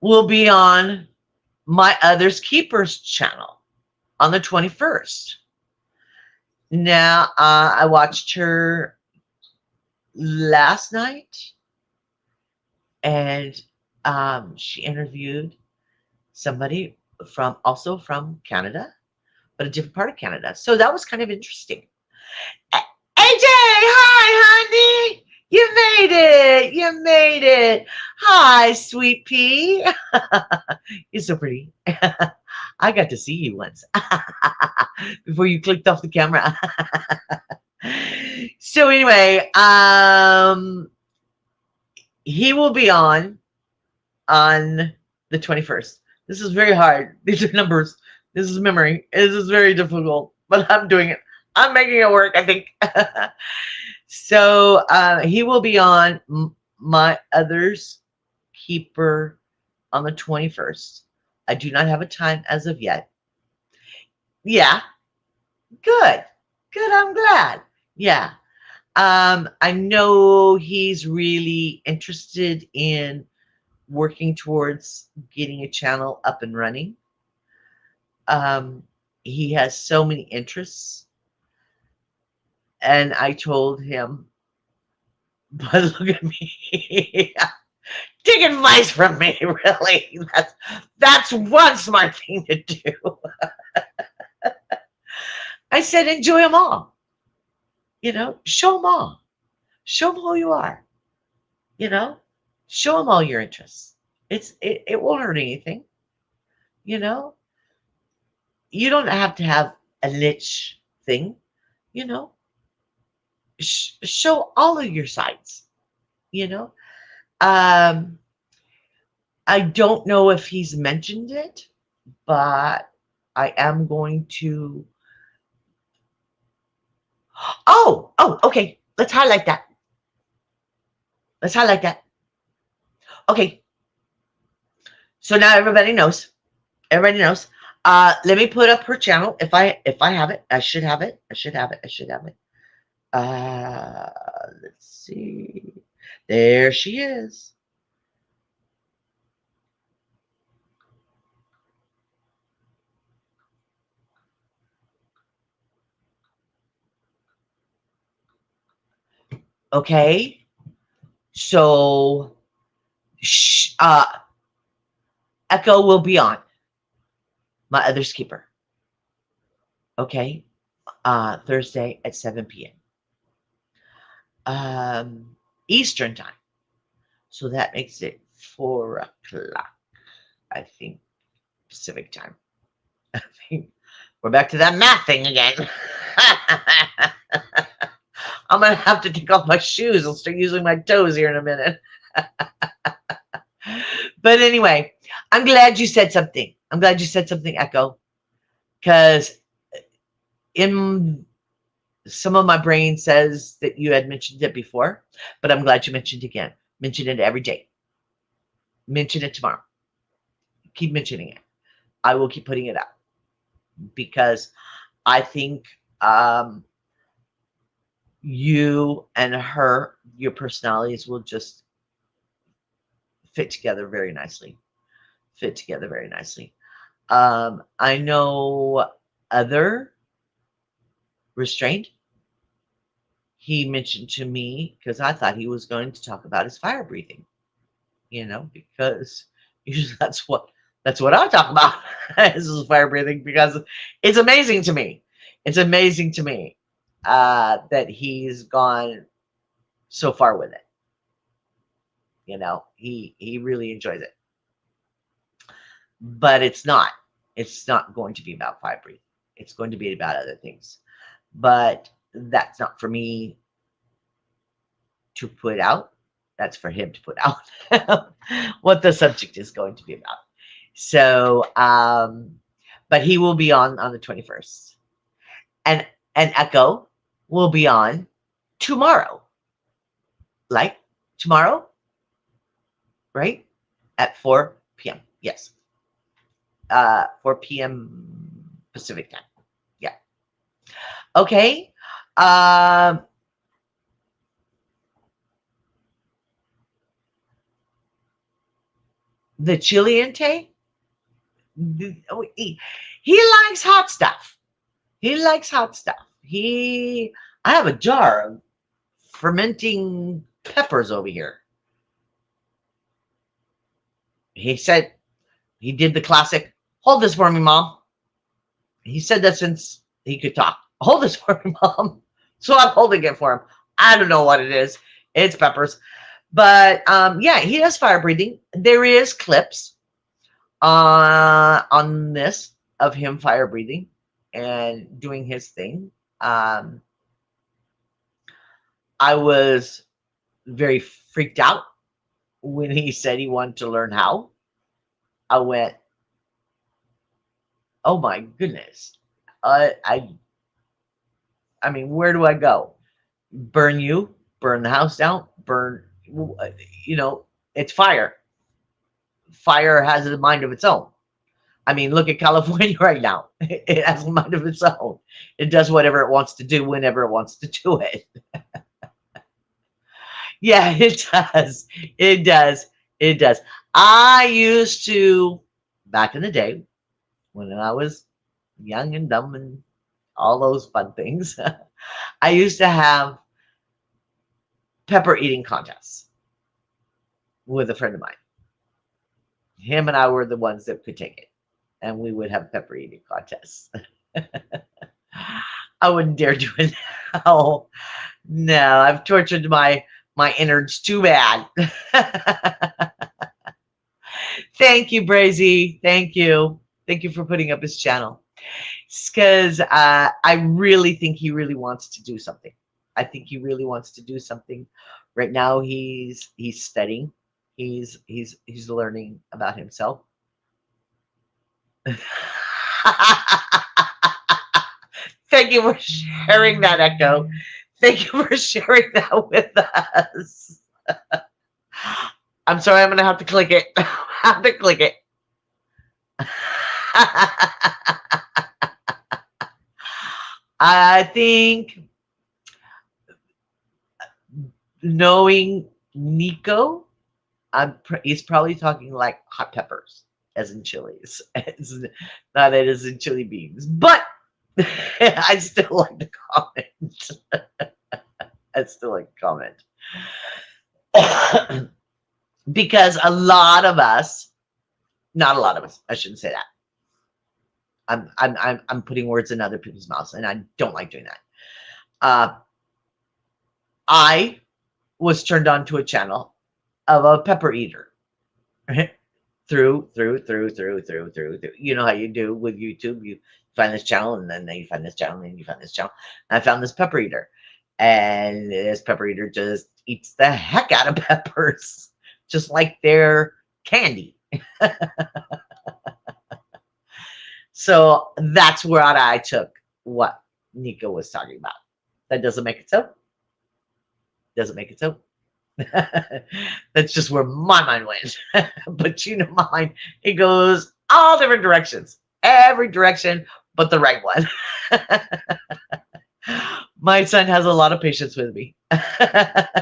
will be on my Others Keepers channel on the 21st. Now, I watched her last night, and she interviewed somebody from also from Canada, but a different part of Canada. So that was kind of interesting. AJ, hi, honey. You made it. You made it. Hi, sweet pea. You're so pretty. I got to see you once before you clicked off the camera. So anyway, he will be on the 21st. This is very hard. These are numbers. This is memory. This is very difficult, but I'm doing it. I'm making it work, I think. So he will be on my Others Keeper on the 21st. I do not have a time as of yet. Yeah, good. Good, I'm glad. Yeah. I know he's really interested in working towards getting a channel up and running. Um, he has so many interests, and I told him, but look at me. Take advice from me, really. That's one smart thing to do. I said, enjoy them all. You know, show them all. Show them who you are. You know, show them all your interests. It won't hurt anything. You know, you don't have to have a niche thing. You know, show all of your sides. You know, um, I don't know if he's mentioned it, but I am going to. Oh, okay. Let's highlight that. Let's highlight that. Okay. So now everybody knows. Everybody knows. Let me put up her channel. If I have it, I should have it. I should have it. I should have it. Let's see. There she is. Okay. So, Echo will be on my Others Keeper. Okay. Thursday at 7 p.m. Eastern time. So that makes it 4 o'clock, I think, Pacific time. I think we're back to that math thing again. I'm going to have to take off my shoes and start using my toes here in a minute. But anyway, I'm glad you said something. I'm glad you said something, Echo, because in some of my brain says that you had mentioned it before, but I'm glad you mentioned it again. Mention it every day. Mention it tomorrow. Keep mentioning it. I will keep putting it up because I think you and her, your personalities will just fit together very nicely. Fit together very nicely. I know Other Restrained. He mentioned to me because I thought he was going to talk about his fire breathing. You know, because usually that's what I talk about is fire breathing because it's amazing to me. It's amazing to me. that he's gone so far with it. He really enjoys it. But it's not. It's not going to be about fire breathing. It's going to be about other things. But that's not for me to put out. That's for him to put out what the subject is going to be about. So, but he will be on the 21st. And Echo will be on tomorrow. Like tomorrow, right? At 4 p.m. Yes. 4 p.m. Pacific time. Yeah. Okay. Um, the Chiliente, he likes hot stuff. He likes hot stuff. I have a jar of fermenting peppers over here. He said he did the classic, hold this for me, Mom. He said that since he could talk. Hold this for me, Mom. So I'm holding it for him. I don't know what it is. It's peppers. But yeah, he does fire breathing. There is clips on this of him fire breathing and doing his thing. I was very freaked out when he said he wanted to learn how. I went, oh my goodness. I mean, where do I go? Burn you? Burn the house down? Burn? It's fire. Fire has a mind of its own. I mean, look at California right now. It has a mind of its own. It does whatever it wants to do whenever it wants to do it. Yeah, it does. It does. It does. I used to, back in the day, when I was young and dumb and all those fun things, I used to have pepper eating contests with a friend of mine. Him and I were the ones that could take it, and we would have pepper eating contests. I wouldn't dare do it now. No, I've tortured my innards too bad. Thank you, Brazy. Thank you. Thank you for putting up his channel. Because I really think he really wants to do something. I think he really wants to do something. Right now, he's studying. He's learning about himself. Thank you for sharing that, Echo. Thank you for sharing that with us. I'm sorry, I'm going to have to click it. I have to click it. I think knowing Nico, he's probably talking like hot peppers, as in chilies. It's not as in chili beans. But I still like to comment. I still like to comment. Because a lot of us, not a lot of us, I shouldn't say that. I'm putting words in other people's mouths, and I don't like doing that. I was turned on to a channel of a pepper eater. through. You know how you do with YouTube. You find this channel, and then you find this channel, and you find this channel. And I found this pepper eater, and this pepper eater just eats the heck out of peppers, just like they're candy. So that's where I took what Nico was talking about. That doesn't make it so. Doesn't make it so. That's just where my mind went. But my mind, it goes all different directions. Every direction but the right one. My son has a lot of patience with me.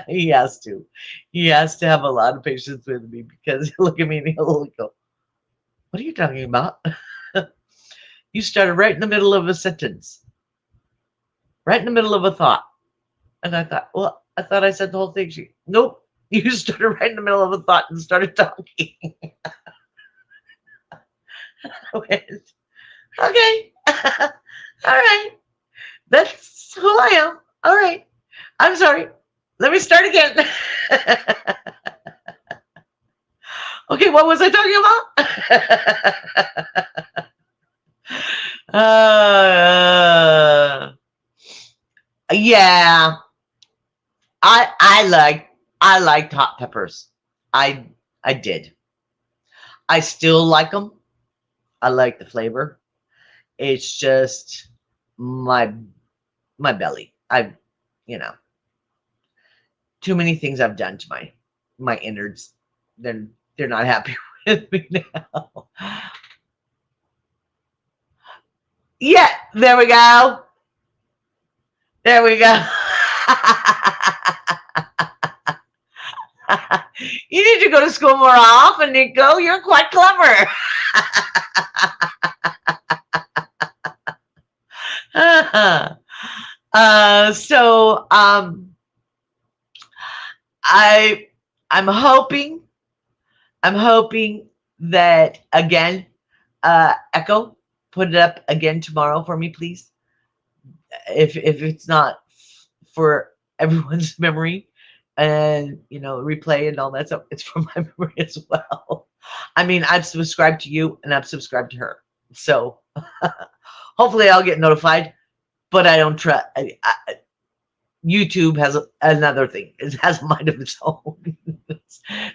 He has to. He has to have a lot of patience with me because he'll look at me and he'll go, what are you talking about? You started right in the middle of a sentence. Right in the middle of a thought. And I thought, well, I thought I said the whole thing. Nope. You started right in the middle of a thought and started talking. I went, okay. All right. That's who I am. All right. I'm sorry. Let me start again. Okay, what was I talking about? uh, yeah, I liked hot peppers. I I did. I still like them. I like the flavor. It's just my my belly. I, you know, too many things I've done to my innards. They're they're not happy with me now. Yeah, there we go. There we go. You need to go to school more often, Nico. You're quite clever. So I I'm hoping I'm hoping that again, Echo, put it up again tomorrow for me, please. If it's not for everyone's memory, and replay and all that stuff, it's for my memory as well. I mean, I've subscribed to you and I've subscribed to her, so hopefully I'll get notified. But I don't trust. YouTube has another thing. It has a mind of its own.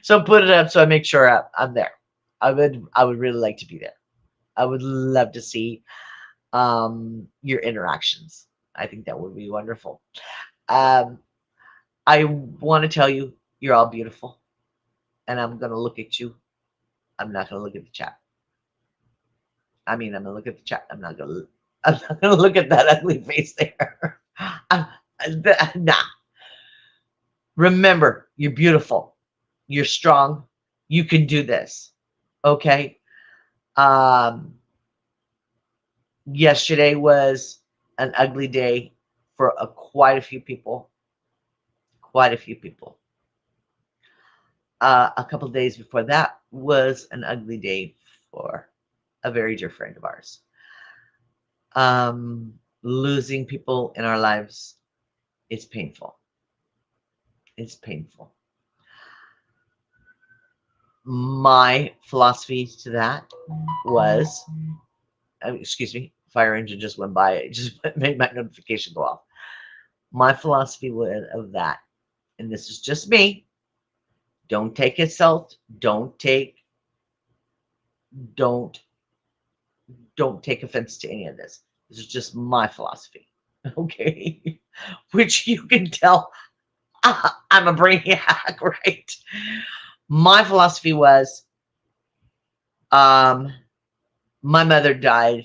So put it up so I make sure I'm there. I would really like to be there. I would love to see your interactions. I think that would be wonderful. Um, I want to tell you you're all beautiful, and I'm gonna look at you. I'm not gonna look at the chat. I mean, I'm gonna look at the chat. I'm not gonna. I'm not gonna look at that ugly face there. Nah. Remember, you're beautiful. You're strong. You can do this. Okay. Um, Yesterday was an ugly day for quite a few people. Quite a few people. A couple of days before that was an ugly day for a very dear friend of ours. Losing people in our lives is painful. It's painful. My philosophy to that was, excuse me, fire engine just went by. It just made my notification go off. My philosophy of that, and this is just me. Don't take insult. Don't don't take offense to any of this. This is just my philosophy. Okay. Which you can tell I'm a brainiac, right? My philosophy was my mother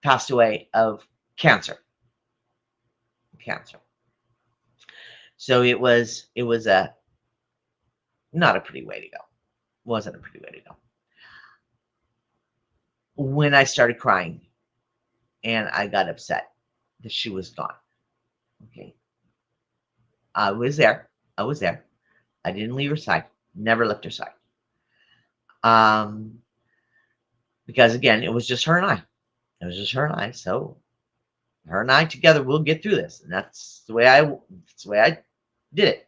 passed away of cancer. Cancer. So it was a not a pretty way to go. Wasn't a pretty way to go. When I started crying and I got upset that she was gone. Okay. I was there. I was there. I didn't leave her side. Never left her side. Um, because again, it was just her and I. It was just her and I. So her and I together, we'll get through this, and that's the way I did it.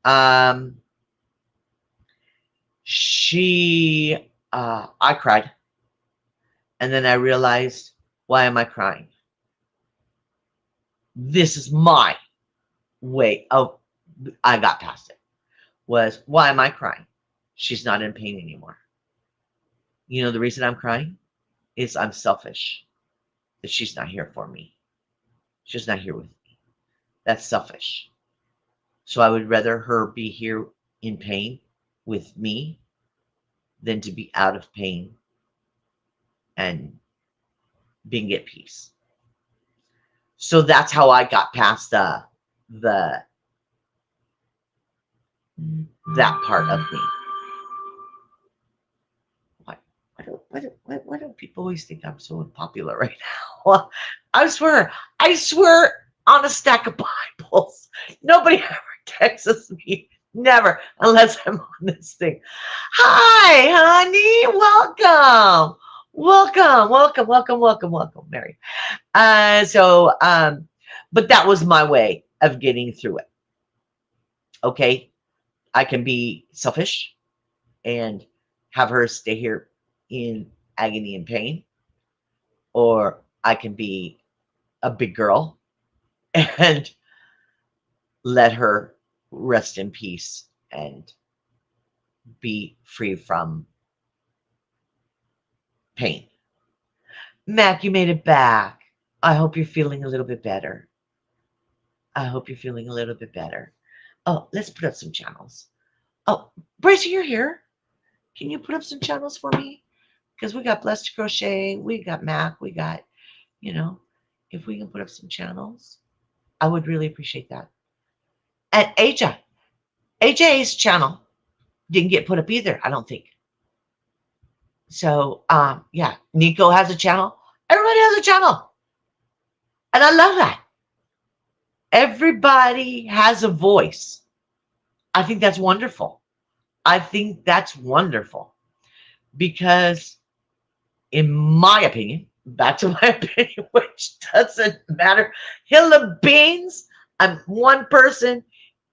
I cried, and then I realized, why am I crying? This is my way of. I got past it. Was, why am I crying? She's not in pain anymore. You know the reason I'm crying is I'm selfish. That she's not here for me. She's not here with me. That's selfish. So I would rather her be here in pain with me than to be out of pain and being at peace. So that's how I got past the that part of me. Why don't people always think I'm so unpopular right now? Well, I swear on a stack of Bibles, nobody ever texts me. Never, unless I'm on this thing. Hi, honey, welcome. Welcome, welcome, welcome, welcome, welcome, Mary. But that was my way of getting through it. Okay, I can be selfish and have her stay here in agony and pain, or I can be a big girl and let her rest in peace and be free from pain. Mac, you made it back. I hope you're feeling a little bit better. I hope you're feeling a little bit better. Oh, let's put up some channels. Oh, Bracy, you're here. Can you put up some channels for me? Because we got Blessed to Crochet, we got Mac, we got, you know, if we can put up some channels, I would really appreciate that. And AJ's channel didn't get put up either, I don't think. So, yeah, Nico has a channel. Everybody has a channel. And I love that. Everybody has a voice. I think that's wonderful. I think that's wonderful because, in my opinion, back to my opinion, which doesn't matter, hill of beans, I'm one person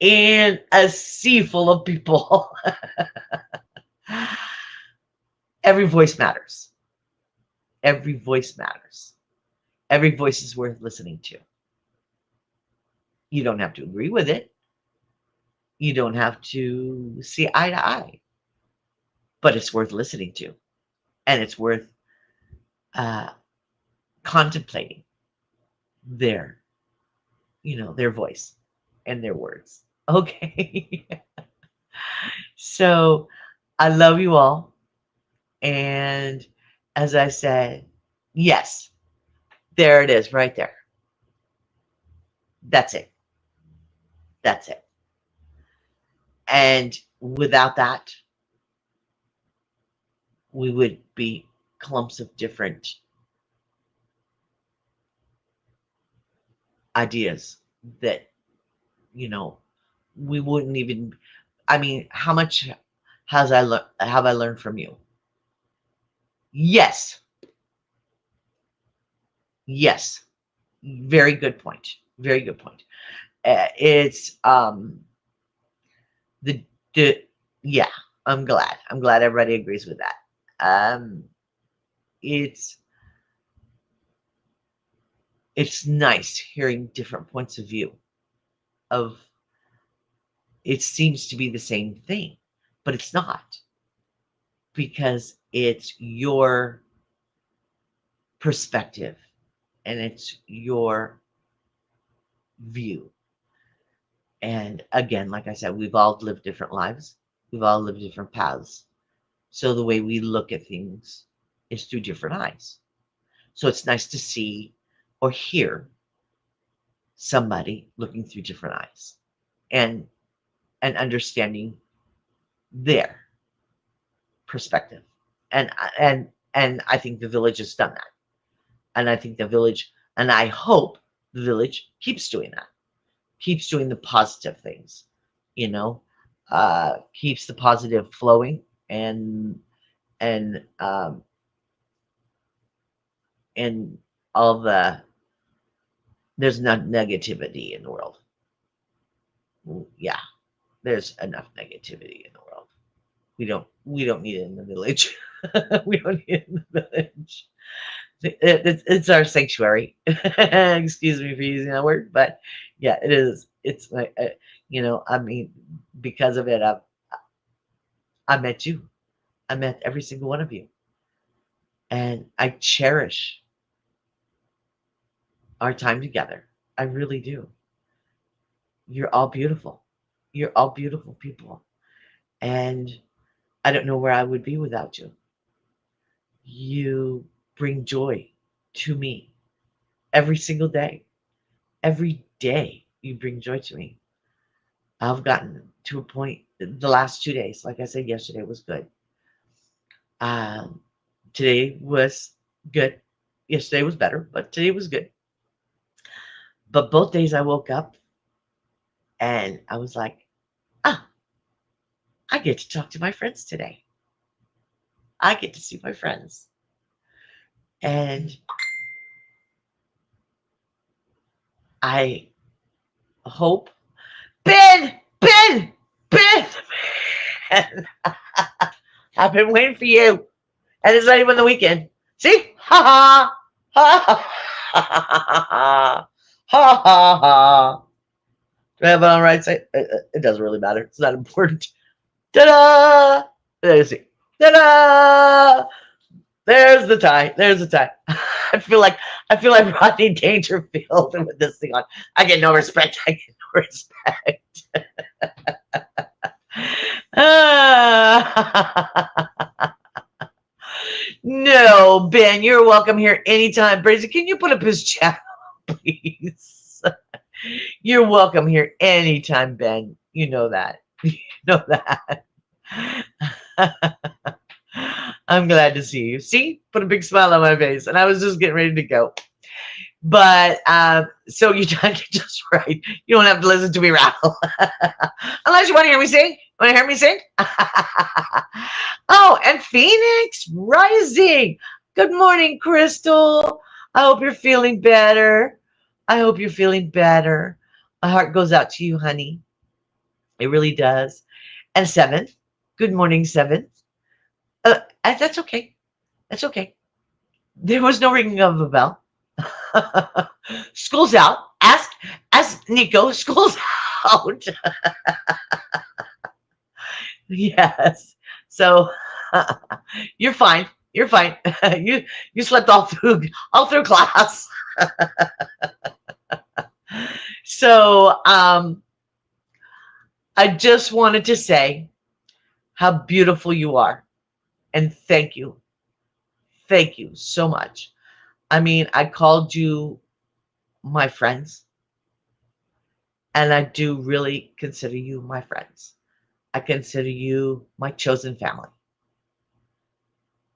in a sea full of people. Every voice matters. Every voice matters. Every voice is worth listening to. You don't have to agree with it. You don't have to see eye to eye, but it's worth listening to, and it's worth uh, contemplating their, their voice and their words. Okay. So I love you all. And as I said, yes, there it is right there. That's it. That's it. And without that, we would be clumps of different ideas that, you know, we wouldn't even, I mean, how much have I learned from you? Yes. Yes. Very good point. Very good point. It's the yeah. I'm glad everybody agrees with that. It's it's nice hearing different points of view of it seems to be the same thing, but it's not because it's your perspective and it's your view. And again, like I said, we've all lived different lives. We've all lived different paths. So the way we look at things is through different eyes. So it's nice to see or hear somebody looking through different eyes and understanding their perspective. And and I think the village has done that. And I think the village, and I hope the village keeps doing that, keeps doing the positive things, you know, keeps the positive flowing and and all the there's not negativity in the world. Yeah, there's enough negativity in the world. We don't need it in the village. We don't need it in the village. It's our sanctuary. Excuse me for using that word, but yeah, it is. It's like I mean, because of it, I met you. I met every single one of you, and I cherish our time together. I really do. You're all beautiful. You're all beautiful people, and I don't know where I would be without you. You bring joy to me every single day. Every day you bring joy to me. I've gotten to a point the last 2 days, like I said, yesterday was good. Um, Today was good. Yesterday was better, but today was good. But both days I woke up and I was like, ah, I get to talk to my friends today. I get to see my friends. And I hope Ben, Ben, Ben. I've been waiting for you. And it's not even the weekend. See? Ha ha. Ha ha ha. Ha ha ha. Do I have it on the right side? It doesn't really matter. It's not important. Ta-da! There's it. Ta-da! There's the tie. There's the tie. I feel like Rodney Dangerfield with this thing on. I get no respect. I get no respect. No, Ben, you're welcome here anytime. Brazy, can you put up his channel, please? You're welcome here anytime, Ben. You know that. You know that. I'm glad to see you. See, put a big smile on my face, and I was just getting ready to go. But so you just right. You don't have to listen to me rattle, unless you want to hear me sing. Want to hear me sing? Oh, and Phoenix Rising. Good morning, Crystal. I hope you're feeling better. I hope you're feeling better. My heart goes out to you, honey. It really does. And Seventh. Good morning, Seventh. That's okay. That's okay. There was no ringing of a bell. School's out. Ask Nico. School's out. Yes. So you're fine. You're fine. You slept all through class. So I just wanted to say how beautiful you are, and thank you. Thank you so much. I mean, I called you my friends, and I do really consider you my friends. I consider you my chosen family.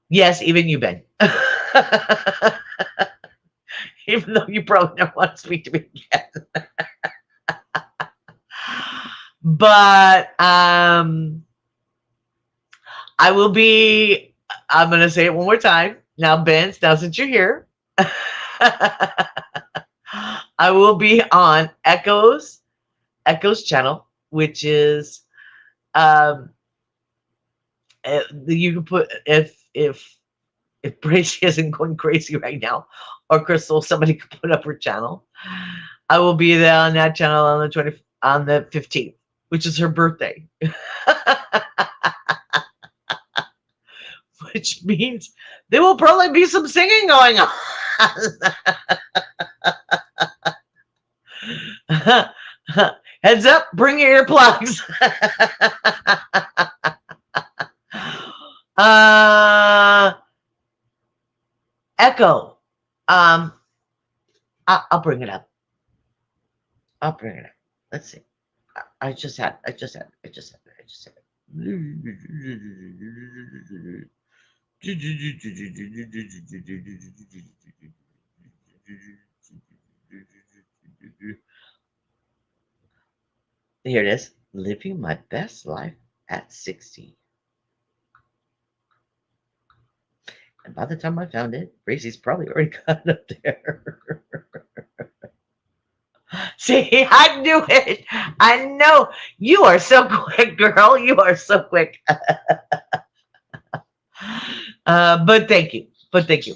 Yes, even you, Ben. Even though you probably never want to speak to me again. But I will be, I'm going to say it one more time. Now, Ben, now since you're here, I will be on Echo's channel, which is you can put if Bracy isn't going crazy right now, or Crystal, somebody could put up her channel. I will be there on that channel on the 15th, which is her birthday. Which means there will probably be some singing going on. Heads up, bring your earplugs. Echo. I'll bring it up. I'll bring it up. Let's see. I just had Here it is. Living my best life at 60. And by the time I found it, Bracy's probably already got it up there. See, I knew it. I know. You are so quick, girl. You are so quick. But thank you. But thank you.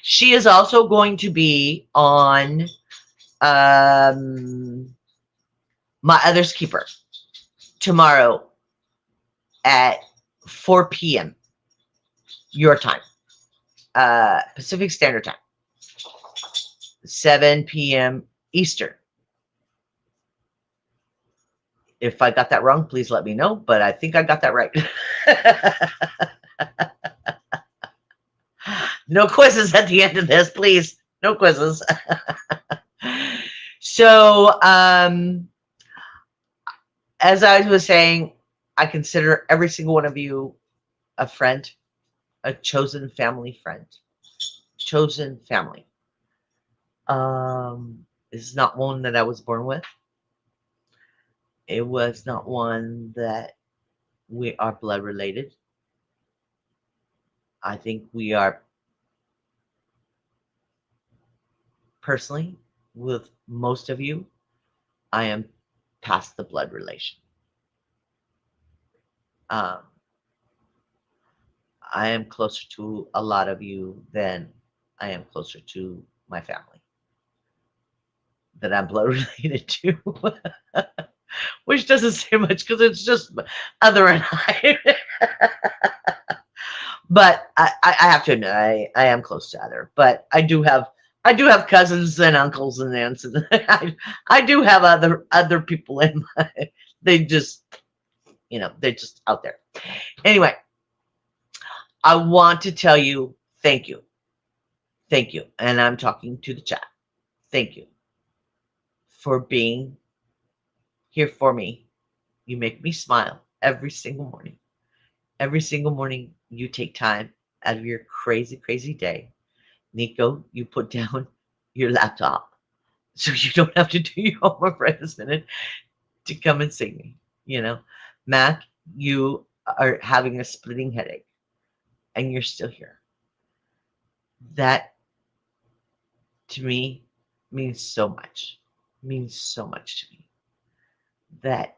She is also going to be on My Other's Keeper tomorrow at 4 p.m. your time, Pacific Standard Time, 7 p.m. Eastern. If I got that wrong, please let me know, but I think I got that right. No quizzes at the end of this, please. No quizzes. So, as I was saying, I consider every single one of you a friend, a chosen family friend. Chosen family. It's not one that I was born with. It was not one that we are blood related. I think we are, personally, with most of you, I am past the blood relation. Um, I am closer to a lot of you than I am closer to my family that I'm blood related to, which doesn't say much because it's just other and I. But I have to admit, I am close to other. But I do have cousins and uncles and aunts, and I do have other people in my. They just they're just out there. Anyway, I want to tell you thank you, and I'm talking to the chat. Thank you for being here for me. You make me smile every single morning. Every single morning, you take time out of your crazy, crazy day. Nico, you put down your laptop so you don't have to do your homework right this minute to come and see me. You know, Mac, you are having a splitting headache and you're still here. That to me means so much, means so much to me that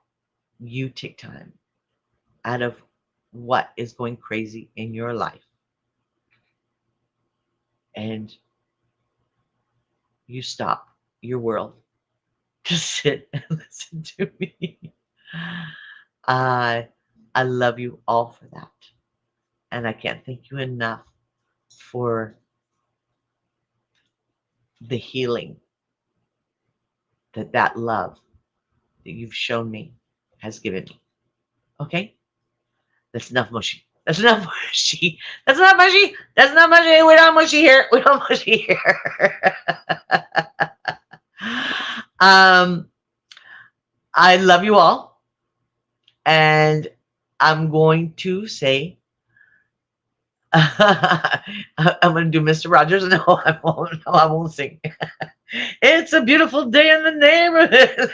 you take time out of what is going crazy in your life and you stop your world to sit and listen to me. I I love you all for that. And I can't thank you enough for the healing that love that you've shown me has given me. Okay? That's enough mushy. That's enough mushy. That's not mushy. That's not mushy. We don't mushy here. We don't mushy here. um, I love you all. And I'm going to say, I'm going to do Mr. Rogers. No, I won't. No, I won't sing. It's a beautiful day in the neighborhood.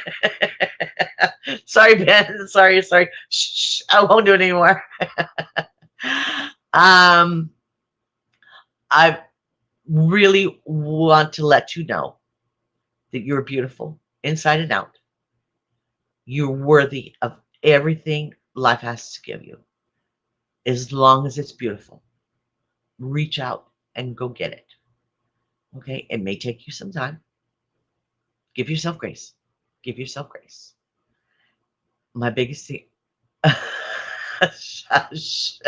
Sorry, Ben. Sorry. Shh, I won't do it anymore. um, I really want to let you know that you're beautiful inside and out. You're worthy of everything life has to give you, as long as it's beautiful. Reach out and go get it. Okay? It may take you some time. Give yourself grace. Give yourself grace. My biggest thing. Shush.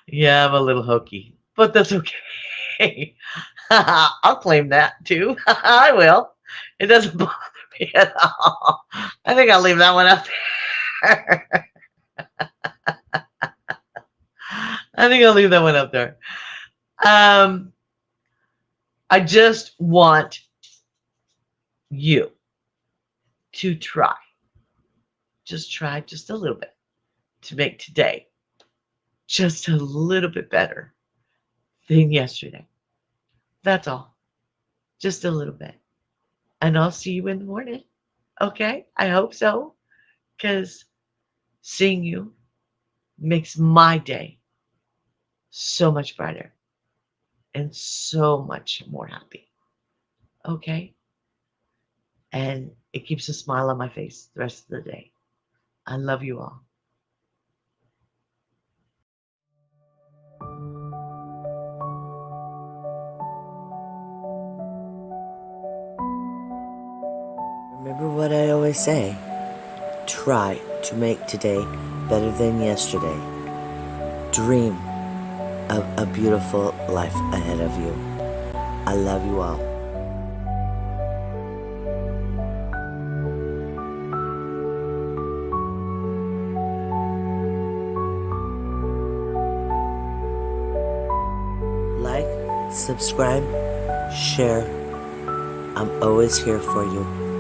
Yeah, I'm a little hokey, but that's okay. I'll claim that too. I will. It doesn't bother me at all. I think I'll leave that one up there. I think I'll leave that one up there. Um, I just want you to try. Just try just a little bit to make today just a little bit better than yesterday. That's all. Just a little bit. And I'll see you in the morning. Okay? I hope so. Because seeing you makes my day so much brighter and so much more happy. Okay? And it keeps a smile on my face the rest of the day. I love you all. Remember what I always say. Try to make today better than yesterday. Dream of a beautiful life ahead of you. I love you all. Like, subscribe, share. I'm always here for you.